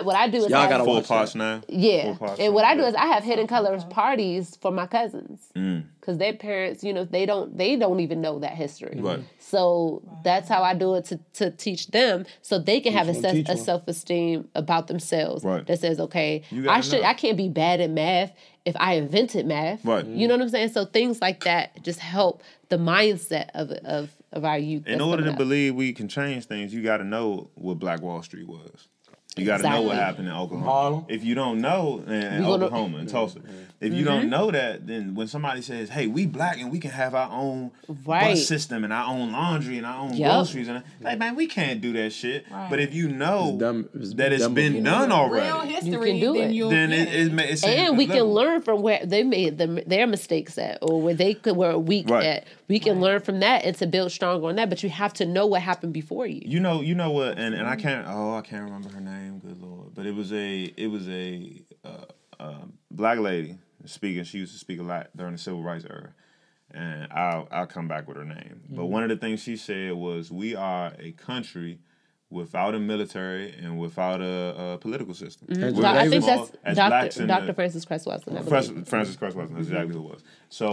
What I do is y'all gotta watch parts now. Yeah. And what I do is I have Hidden Colors parties for my cousins. Because their parents, they don't even know that history. Right. So that's how I do it to teach them, so they can have a self-esteem about themselves that says, okay, I can't be bad at math if I invented math. Right. You know what I'm saying? So things like that just help the mindset of our youth. In order to believe we can change things, you got to know what Black Wall Street was. You got to know what happened in Oklahoma. If you don't know, in Oklahoma and Tulsa, if you don't know that, then when somebody says, "Hey, we Black and we can have our own bus system and our own laundry and our own groceries," and like, man, we can't do that shit. Right. But if you know that it's been done already, real history, you can do it. Then it's and we can learn from where they made their mistakes at, or where they were weak at. We can learn from that and to build stronger on that. But you have to know what happened before you. You know what? And I can't remember her name. Good Lord, but it was a Black lady speaking. She used to speak a lot during the Civil Rights era, and I'll come back with her name. But one of the things she said was, "We are a country without a military and without a political system." I think that's Dr. Francis Cress Welsing. Francis Cress Welsing, that's exactly who it was. So,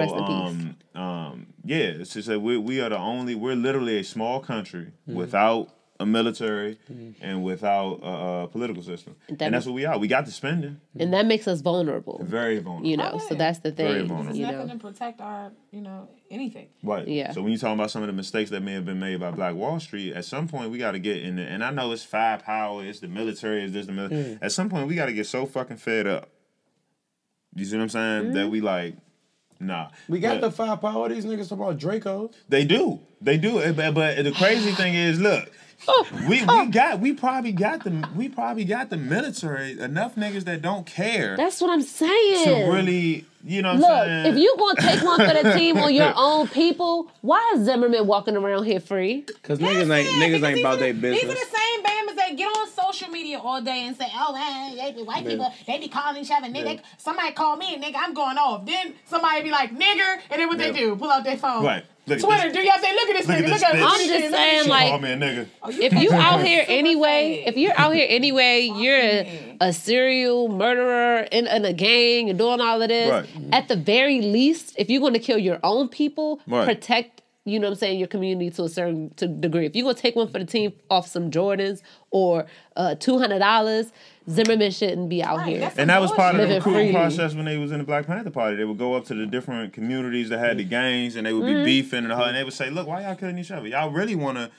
she said we are we're literally a small country without a military and without a political system. And that's what we are. We got the spending. And that makes us vulnerable. Very vulnerable. So that's the thing. Very vulnerable. There's nothing to protect our, anything. Right. Yeah. So when you're talking about some of the mistakes that may have been made by Black Wall Street, at some point we got to get in there. And I know it's firepower, it's the military, it's this, the military. At some point we got to get so fucking fed up. You see what I'm saying? That we like, nah. We got the firepower. These niggas talking about Dracos. They do. But the crazy thing is, look, we probably got the military, enough niggas that don't care. That's what I'm saying. To really, you know what I'm saying? If you gonna take one for the team on your own people, why is Zimmerman walking around here free? Because niggas ain't about their business. These are the same bammers that get on social media all day and say, "Oh man, white people, they be calling each other nigga." Somebody call me a nigga, I'm going off. Then somebody be like nigger, and then what they do? Pull out their phone. Right. Twitter, do y'all say, look at this nigga, look at him. I'm just saying, like, call me a nigga. If you out here anyway, you're a serial murderer in a gang and doing all of this. Right. At the very least, if you're going to kill your own people, protect, you know what I'm saying, your community to a certain degree. If you're going to take one for the team off some Jordans or $200, Zimmerman shouldn't be out here. And that was part of the recruiting process when they was in the Black Panther Party. They would go up to the different communities that had the gangs, and they would be beefing and they would say, "Look, why y'all killing each other? Y'all really want to,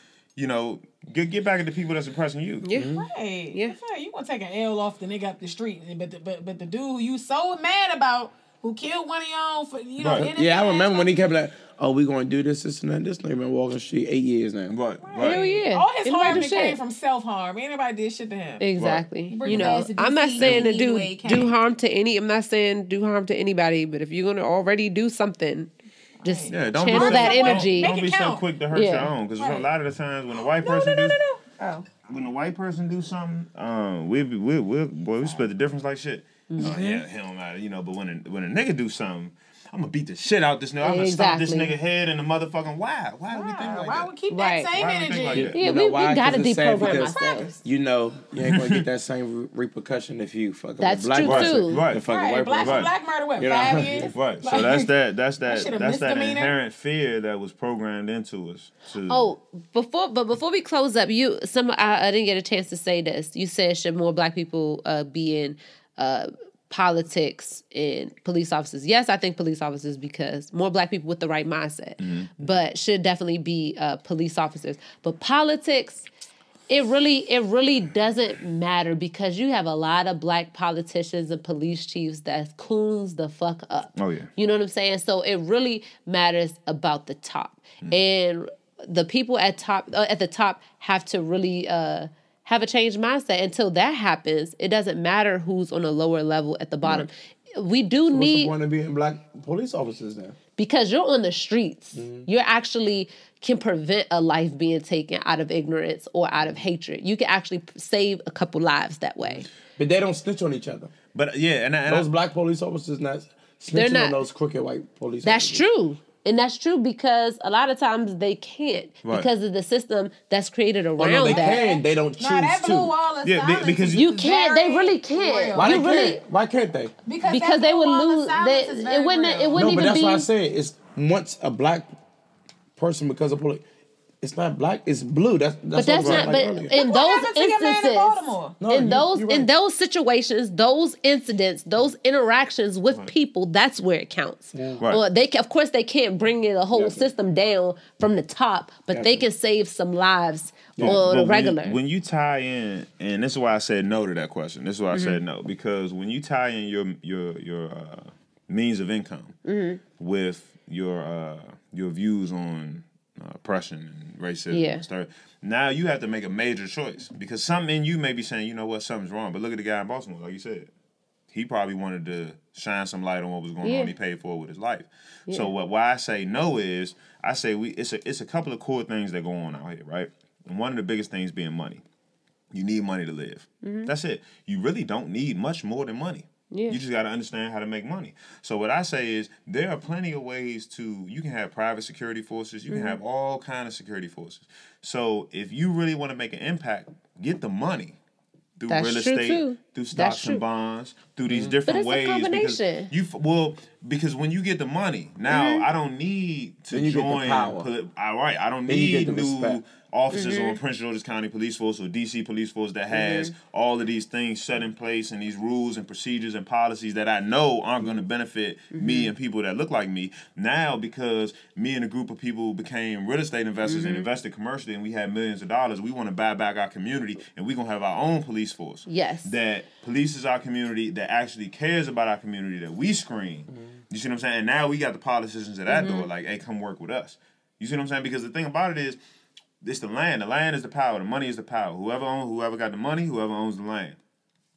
get back at the people that's oppressing you." Yeah. Right. Yeah. You want to take an L off the nigga up the street, but the dude who you so mad about, who killed one of y'all for, Yeah, I remember when he kept like, "Oh, we going to do this and that." This nigga been walking the street 8 years now. Right. Hell yeah. All his harm came from self-harm. Anybody did shit to him. Exactly. Right. I'm not saying to do harm to I'm not saying do harm to anybody, but if you're going to already do something, just channel that energy. Don't be so quick to hurt your own. Because a lot of the times when a white person does... Oh. When a white person do something, we split the difference like shit. Oh yeah, it don't matter, But when a nigga do something, I'm gonna beat the shit out this nigga. I'm gonna stomp this nigga head in the motherfucking why? Why do we think like why that? we keep that same energy? Like Yeah, we gotta deprogram ourselves. You ain't gonna get that same repercussion if you fuck That's black true person. too. Right. Black murder went 5 years. Right. So that's that inherent fear that was programmed into us. Before we close up, I didn't get a chance to say this. You said should more black people be in politics and police officers. Yes, I think police officers because more black people with the right mindset, but should definitely be police officers. But politics, it really doesn't matter because you have a lot of black politicians and police chiefs that coons the fuck up. Oh yeah. You know what I'm saying? So it really matters about the top. And the people at the top have to really have a changed mindset. Until that happens, it doesn't matter who's on a lower level at the bottom. Right. We do need... What's the point of being black police officers then? Because you're on the streets. You actually can prevent a life being taken out of ignorance or out of hatred. You can actually save a couple lives that way. But they don't snitch on each other. But yeah, and those black police officers not snitching on those crooked white police officers. That's true. And that's true because a lot of times they can't because of the system that's created around that. They can. They don't choose that blue wall of silence because you can't. They really can't. Why can't they? Because they would lose. It wouldn't even be. But that's why I say it's once a black person becomes a police. It's not black. It's blue. That's not. But in those instances, in those situations, those incidents, those interactions with people, that's where it counts. Yeah. Right. Well, of course, they can't bring the whole system down from the top, but they can save some lives on a regular. When you tie in, and this is why I said no to that question. This is why I said no, because when you tie in your means of income with your views on oppression and racism and stuff. Now you have to make a major choice because something in you may be saying, you know what, something's wrong. But look at the guy in Baltimore, like you said. He probably wanted to shine some light on what was going on. He paid for it with his life. Yeah. So why I say no is, I say it's a couple of core things that go on out here, right? And one of the biggest things being money. You need money to live. That's it. You really don't need much more than money. Yeah. You just got to understand how to make money. So what I say is there are plenty of ways you can have private security forces. You can have all kind of security forces. So if you really want to make an impact, get the money through real estate, through stocks and bonds, through these different ways. But it's a combination. Because when you get the money, now I don't need to join. I don't need new officers on Prince George's County Police Force or DC Police Force that has all of these things set in place and these rules and procedures and policies that I know aren't going to benefit me and people that look like me. Now, because me and a group of people became real estate investors and invested commercially and we had millions of dollars, we want to buy back our community and we're going to have our own police force. Yes. That polices our community, that actually cares about our community, that we screen. You see what I'm saying? And now we got the politicians at that door like, hey, come work with us. You see what I'm saying? Because the thing about it is, it's the land. The land is the power. The money is the power. Whoever got the money, whoever owns the land.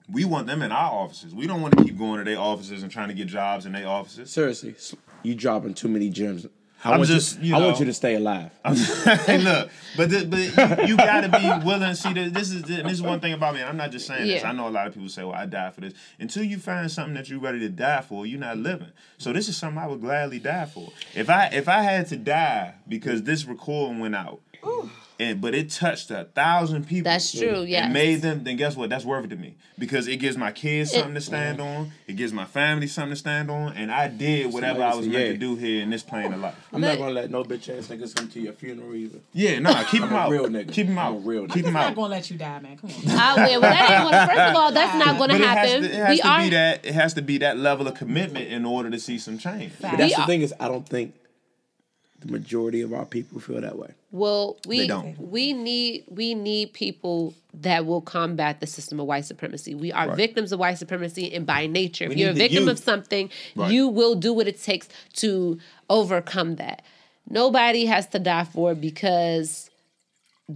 We want them in our offices. We don't want to keep going to their offices and trying to get jobs in their offices. Seriously, you dropping too many gems. I want you to stay alive. Hey, look, but you got to be willing. See, this is one thing about me. And I'm not just saying this. I know a lot of people say, "Well, I die for this." Until you find something that you're ready to die for, you're not living. So this is something I would gladly die for. If I had to die because this recording went out. But it touched 1,000 people. That's true, yeah. And made them, then guess what? That's worth it to me. Because it gives my kids something to stand on. It gives my family something to stand on. And I did whatever I was meant to do here in this plane of life. I'm not going to let no bitch ass niggas come to your funeral either. Yeah, nah, keep them out. Real nigga. Keep them out. Real keep them out. I'm not going to let you die, man. Come on. First of all, that's not going to happen. It has to be that level of commitment in order to see some change. But that's the thing is, I don't think the majority of our people feel that way. Well, we need people that will combat the system of white supremacy. We are victims of white supremacy, and by nature, if you're a victim of something, you will do what it takes to overcome that. Nobody has to die for it because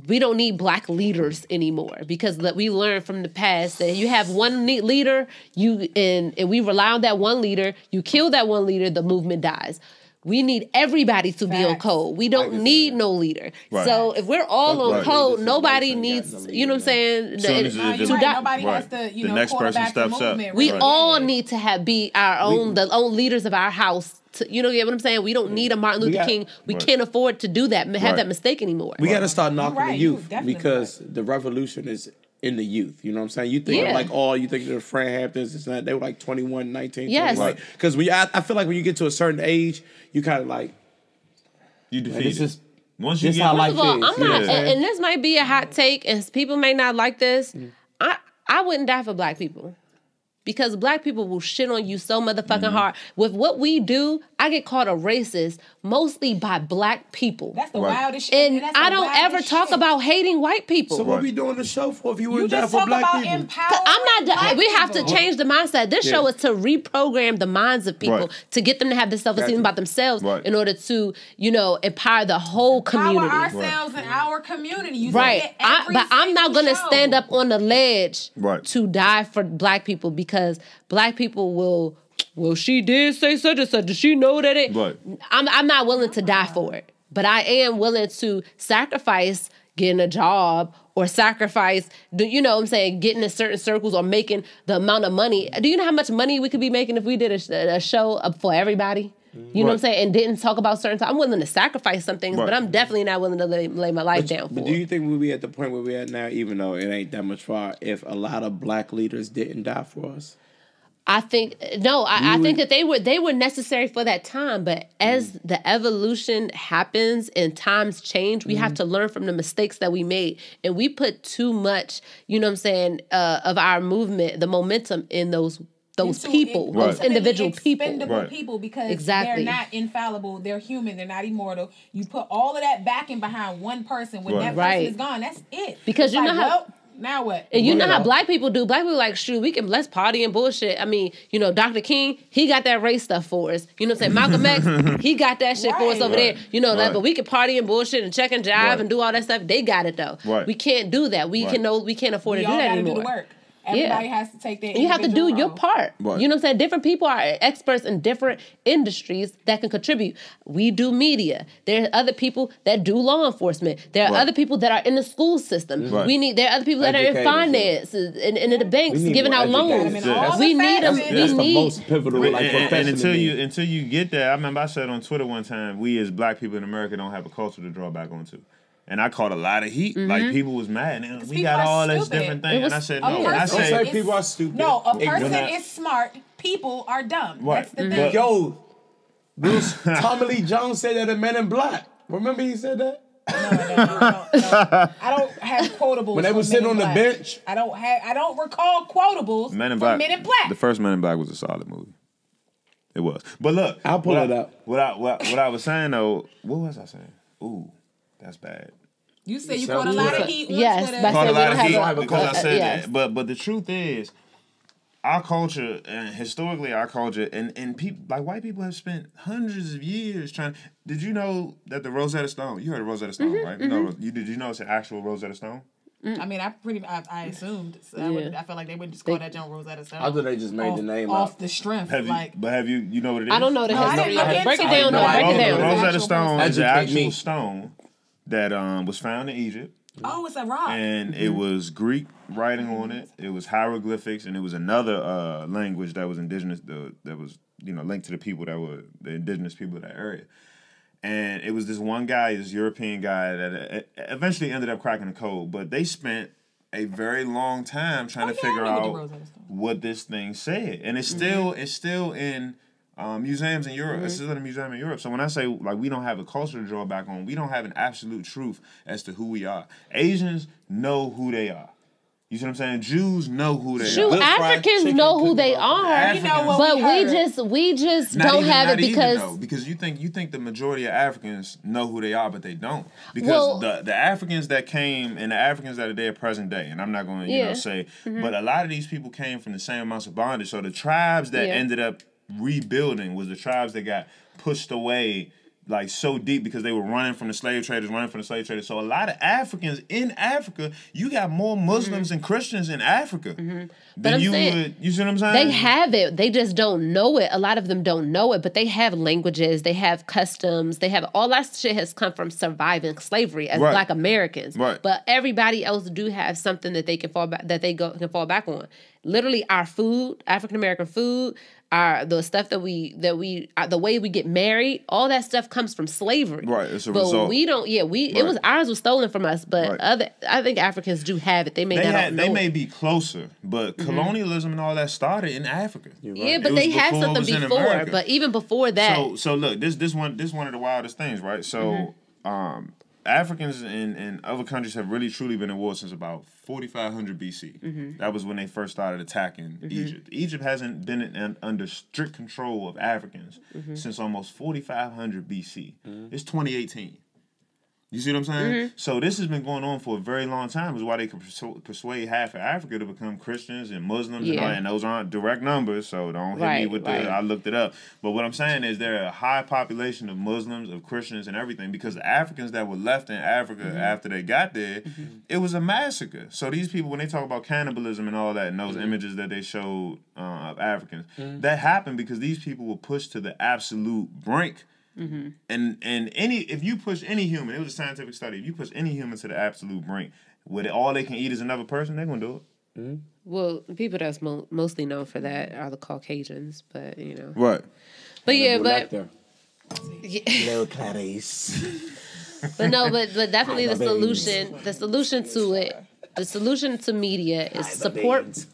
we don't need black leaders anymore. Because we learned from the past that you have one leader, and we rely on that one leader. You kill that one leader, the movement dies. We need everybody to be on code. We don't need no leader. Right. So if we're all on code, nobody needs, you know what I'm saying? Nobody has to, the next person steps up. We all need to be our own, the own leaders of our house. You know what I'm saying? We don't need a Martin Luther King. We can't afford to do that, have that mistake anymore. We got to start knocking the youth because the revolution is in the youth. You know what I'm saying? You think you think of the Fred Hamptons, they were like 21, 19. Yes. Because I feel like when you get to a certain age, you kind of like... You defeat it. Once you get how life is. I'm not, and this might be a hot take, and people may not like this. I wouldn't die for black people. Because black people will shit on you so motherfucking hard. With what we do, I get called a racist mostly by black people. That's the wildest shit. And I don't ever talk about hating white people. So what we doing the show for if you wouldn't die for black people? I'm not. We have to change the mindset. This show is to reprogram the minds of people to get them to have this self-esteem about themselves in order to, empower the whole community. Power ourselves and our community. But I'm not going to stand up on the ledge to die for black people because black people will, well, she did say such and such. Does she know that it? Right. I'm not willing to die for it. But I am willing to sacrifice getting a job or sacrifice, getting in certain circles or making the amount of money. Do you know how much money we could be making if we did a show for everybody? You know what I'm saying? And didn't talk about certain things. I'm willing to sacrifice some things, but I'm definitely not willing to lay my life down for. But do you think we'll be at the point where we're at now, even though it ain't that much far, if a lot of black leaders didn't die for us? I think I think that they were necessary for that time, but as the evolution happens and times change, we have to learn from the mistakes that we made, and we put too much, of our movement, the momentum in those people, those individual people. Expendable people because they're not infallible. They're human. They're not immortal. You put all of that backing behind one person. When that person is gone, that's it. Because it's how... Now what? And you know how black people do. Black people like, shoot, let's party and bullshit. I mean, Dr. King, he got that race stuff for us. You know what I'm saying? Malcolm X, he got that shit for us over there. But we can party and bullshit and check and jive and do all that stuff. They got it though. Right. We can't do that. We can't afford to do that anymore. Do the work. Everybody has to take their You have to do role. your part. Right. You know what I'm saying? Different people are experts in different industries that can contribute. We do media. There are other people that do law enforcement. There are other people that are in the school system. Right. There are other people that are in finance and in the banks giving out loans. We need them. That's the most pivotal and until you get there, I remember I said on Twitter one time, we as black people in America don't have a culture to draw back onto. And I caught a lot of heat. Mm-hmm. Like, people was mad. And we got all this different thing. And I said, no. I say people are stupid. No, a person is smart. People are dumb. Right. That's the thing. Yo, Tommy Lee Jones said that in Men in Black. Remember he said that? No. I don't have quotables. When they were sitting on the bench. I don't recall quotables Men in Black. The first Men in Black was a solid movie. It was. But look. I'll pull it up. What I was saying, though, what was I saying? Ooh. That's bad. You said you caught a lot of heat. Yes, caught a lot of heat because I said that. But the truth is, our culture and historically our culture and people like white people have spent hundreds of years trying. Did you know that the Rosetta Stone? You heard of Rosetta Stone, right? Mm-hmm. Did you know it's an actual Rosetta Stone? I mean, I assumed. So I felt like they wouldn't just call that John Rosetta Stone. I thought they just made the name off the strength. Have you know what it is? I don't know the history. Break it down. Break it down. Rosetta Stone is an actual stone that was found in Egypt. Oh, it's a rock. And it was Greek writing on it. It was hieroglyphics, and it was another language that was indigenous, that was linked to the people that were the indigenous people of that area. And it was this one guy, this European guy, that eventually ended up cracking the code. But they spent a very long time trying to figure out what this thing said, and it's still in museums in Europe. It's still in a museum in Europe. So when I say we don't have a culture to draw back on, we don't have an absolute truth as to who we are. Asians know who they are. You see what I'm saying? Jews know who they are. Africans know who they are. But we just don't have it because you think the majority of Africans know who they are, but they don't. Because the Africans that came and the Africans that are there present day, and I'm not going to say, but a lot of these people came from the same amounts of bondage. So the tribes that ended up rebuilding was the tribes that got pushed away like so deep because they were running from the slave traders. So a lot of Africans in Africa, you got more Muslims and Christians in Africa than you would. You see what I'm saying? They have it. They just don't know it. A lot of them don't know it, but they have languages. They have customs. They have all that shit has come from surviving slavery as Black Americans. Right. But everybody else do have something that they can fall back can fall back on. Literally, our food, African American food. The stuff that the way we get married, all that stuff comes from slavery. Right, it's a result. We don't. Yeah, it was ours was stolen from us. But I think Africans do have it. They may be closer, but colonialism and all that started in Africa. Right. Yeah, but they had something before. But even before that, so look, this one of the wildest things, right? So, Africans in other countries have really truly been at war since about 4500 BC. That was when they first started attacking Egypt. Egypt hasn't been under strict control of Africans since almost 4500 BC. It's 2018. You see what I'm saying? So this has been going on for a very long time. Is why they could persuade half of Africa to become Christians and Muslims and all that. And those aren't direct numbers, so don't hit me with I looked it up. But what I'm saying is there are a high population of Muslims, of Christians, and everything because the Africans that were left in Africa after they got there, it was a massacre. So these people, when they talk about cannibalism and all that, and those images that they showed of Africans, that happened because these people were pushed to the absolute brink. And if you push any human, it was a scientific study. If you push any human to the absolute brink, where all they can eat is another person, they're gonna do it. Well, the people that's mostly known for that are the Caucasians, but you know, right? But yeah, but little Clarice. But no, but definitely the solution to it, the solution to media is support.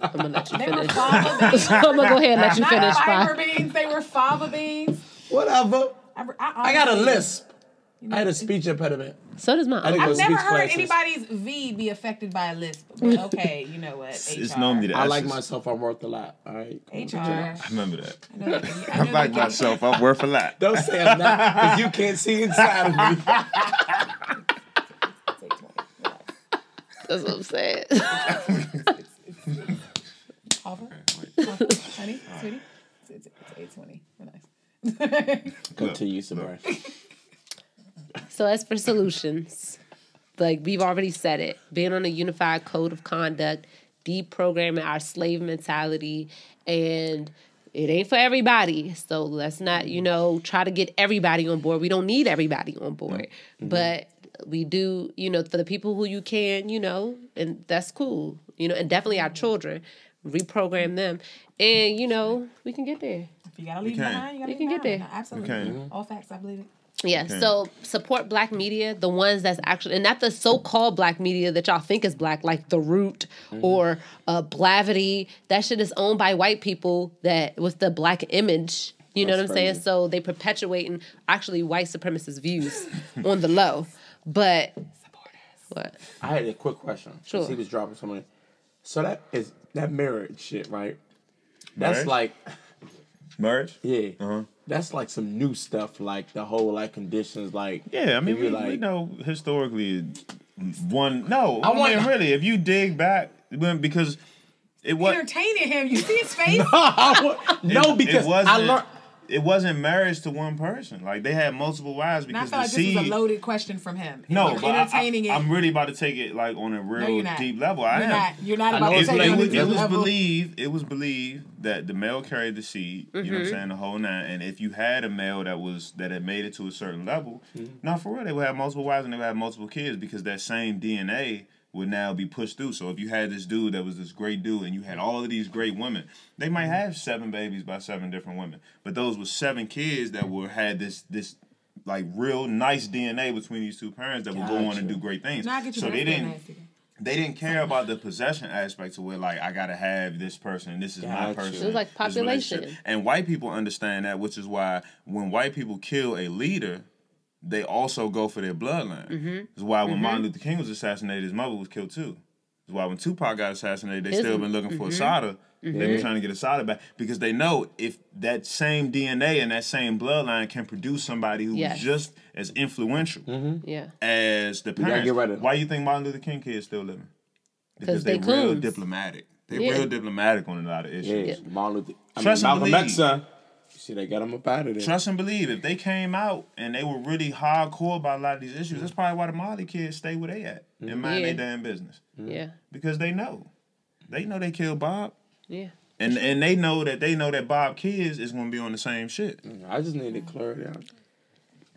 I'm gonna let you finish. I'm gonna go ahead and let you finish. Fiber beans. They were fava beans. Whatever. I got a lisp. I had a speech impediment. So does mine. I've never heard anybody's V be affected by a lisp. But okay, you know what? It's normally the I like myself. I'm worth a lot. All right. HR. I remember that. I like myself. I'm worth a lot. Don't say I'm not, because you can't see inside of me. That's what I'm saying. Honey, sweetie, it's 8:20. We're nice. Continue, Sabrae. So as for solutions, like we've already said it, being on a unified code of conduct, deprogramming our slave mentality, and it ain't for everybody. So let's not, try to get everybody on board. We don't need everybody on board. But we do, for the people who you can, and that's cool. And definitely our children, reprogram them. And, we can get there. If you gotta leave behind, you gotta can get there. No, absolutely. All facts, I believe it. Yeah, so support Black media, the ones that's actually, and not the so-called Black media that y'all think is Black, like The Root or Blavity. That shit is owned by white people that with the Black image. You know what I'm saying? So they perpetuating actually white supremacist views on the low. But what? I had a quick question. Sure. He was dropping something. So that marriage shit, right? That's like marriage. Yeah. That's like some new stuff, like the whole conditions, like I mean we know historically really if you dig back because it was entertaining him. You see his face? Because I learned. It wasn't marriage to one person. Like they had multiple wives because I feel like this is a loaded question from him. No, but I'm really about to take it like on a real deep level. You're not about to take it on a deep level. It was believed that the male carried the seed. You know what I'm saying, the whole nine. And if you had a male that had made it to a certain level, for real, they would have multiple wives and they would have multiple kids because that same DNA would now be pushed through. So if you had this dude that was this great dude and you had all of these great women, they might have 7 babies by 7 different women. But those were 7 kids that had this like real nice DNA between these two parents that would go on and do great things. So they didn't care about the possession aspect to where like I gotta have this person and this is my person. It was like population. And white people understand that, which is why when white people kill a leader, they also go for their bloodline. That's why when Martin Luther King was assassinated, his mother was killed too. That's why when Tupac got assassinated, they still been looking for Assata. They've been trying to get Assata back because they know if that same DNA and that same bloodline can produce somebody who is just as influential as the parents. Why do you think Martin Luther King kids still living? Because they're real diplomatic. They're real diplomatic on a lot of issues. Malcolm X son. See, they got them up out of there. Trust and believe. If they came out and they were really hardcore about a lot of these issues, that's probably why the Molly kids stay where they at and mind their damn business. Yeah. Because they know. They know they killed Bob. Yeah. And they know that Bob kids is going to be on the same shit. I just need to clear it out.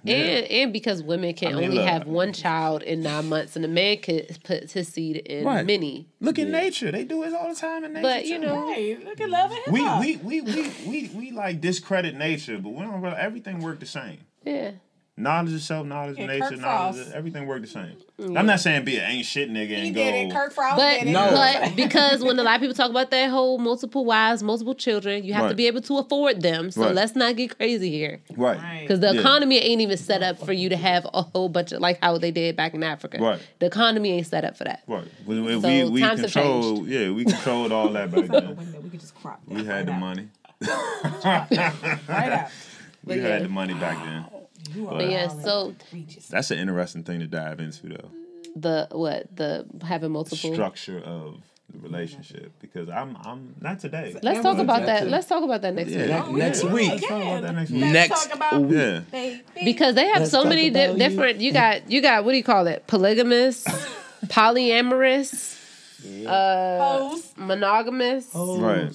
Yeah. And because women can only have one child in 9 months, and a man could put his seed in many. Look at nature; they do it all the time in nature. But you know, look at love and hip hop. We like discredit nature, but we don't realize everything work the same. Yeah. Knowledge of self, knowledge of nature, knowledge of everything work the same. Yeah. I'm not saying be an ain't shit nigga and go. Did it. Kirk Frost but did it. but because when a lot of people talk about that whole multiple wives, multiple children, you have to be able to afford them. So let's not get crazy here. Right. Because the economy ain't even set up for you to have a whole bunch of like how they did back in Africa. Right. The economy ain't set up for that. Right. So we times have control. Yeah, we controlled all that back then. We could just crop. We had the money. Right out. We had the money back then. But yeah, so that's an interesting thing to dive into, though. The having multiple structure of the relationship, because I'm not today. Let's talk about that. Let's talk about that next week. Next week. Let's talk Next about because they have so many different. You got what do you call it? Polygamous, polyamorous, monogamous. Right.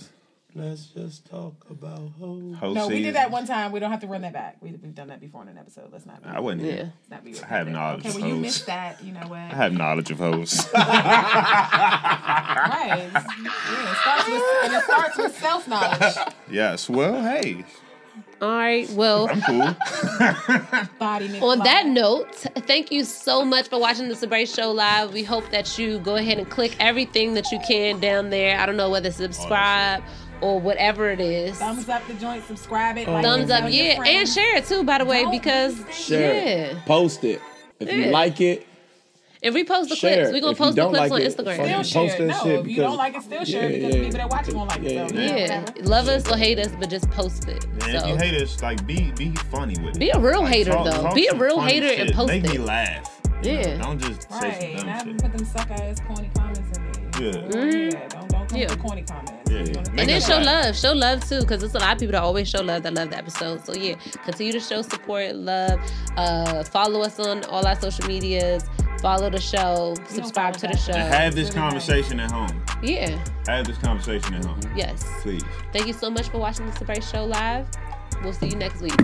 Let's just talk about hoes. No, we did that one time. We don't have to run that back. We've done that before in an episode. Let's not. I wouldn't. Yeah. Not be I have knowledge of Okay, well, you missed that. You know what? I have knowledge of hoes. Right. Yeah, it starts with self-knowledge. Yes. Well, hey. All right. Well, I'm cool. On that note, thank you so much for watching the Sabrae Show live. We hope that you go ahead and click everything that you can down there. I don't know whether subscribe or whatever it is. Thumbs up the joint, subscribe it. Like thumbs up, yeah, and share it too, by the way, because share it. Post it. If you like it, and repost the clips. We're going to post the clips on Instagram. Still share it. No, if you don't like it, still share it because the people that watch it won't like it. So yeah. Love us or hate us, but just post it. And if you hate us, like be funny with it. Be a real hater, though. Be a real hater and post it. Make me laugh. Yeah. Don't just say some dumb shit. Put them suck-ass corny comments in there. Yeah. Don't come with corny comments. Yeah. And then show love too, because there's a lot of people that always show love that love the episode. So yeah, continue to show support, love. Follow us on all our social medias. Follow the show. Subscribe to the show. And have this conversation at home. Yeah. Have this conversation at home. Yes. Please. Thank you so much for watching the Sabrae Show live. We'll see you next week.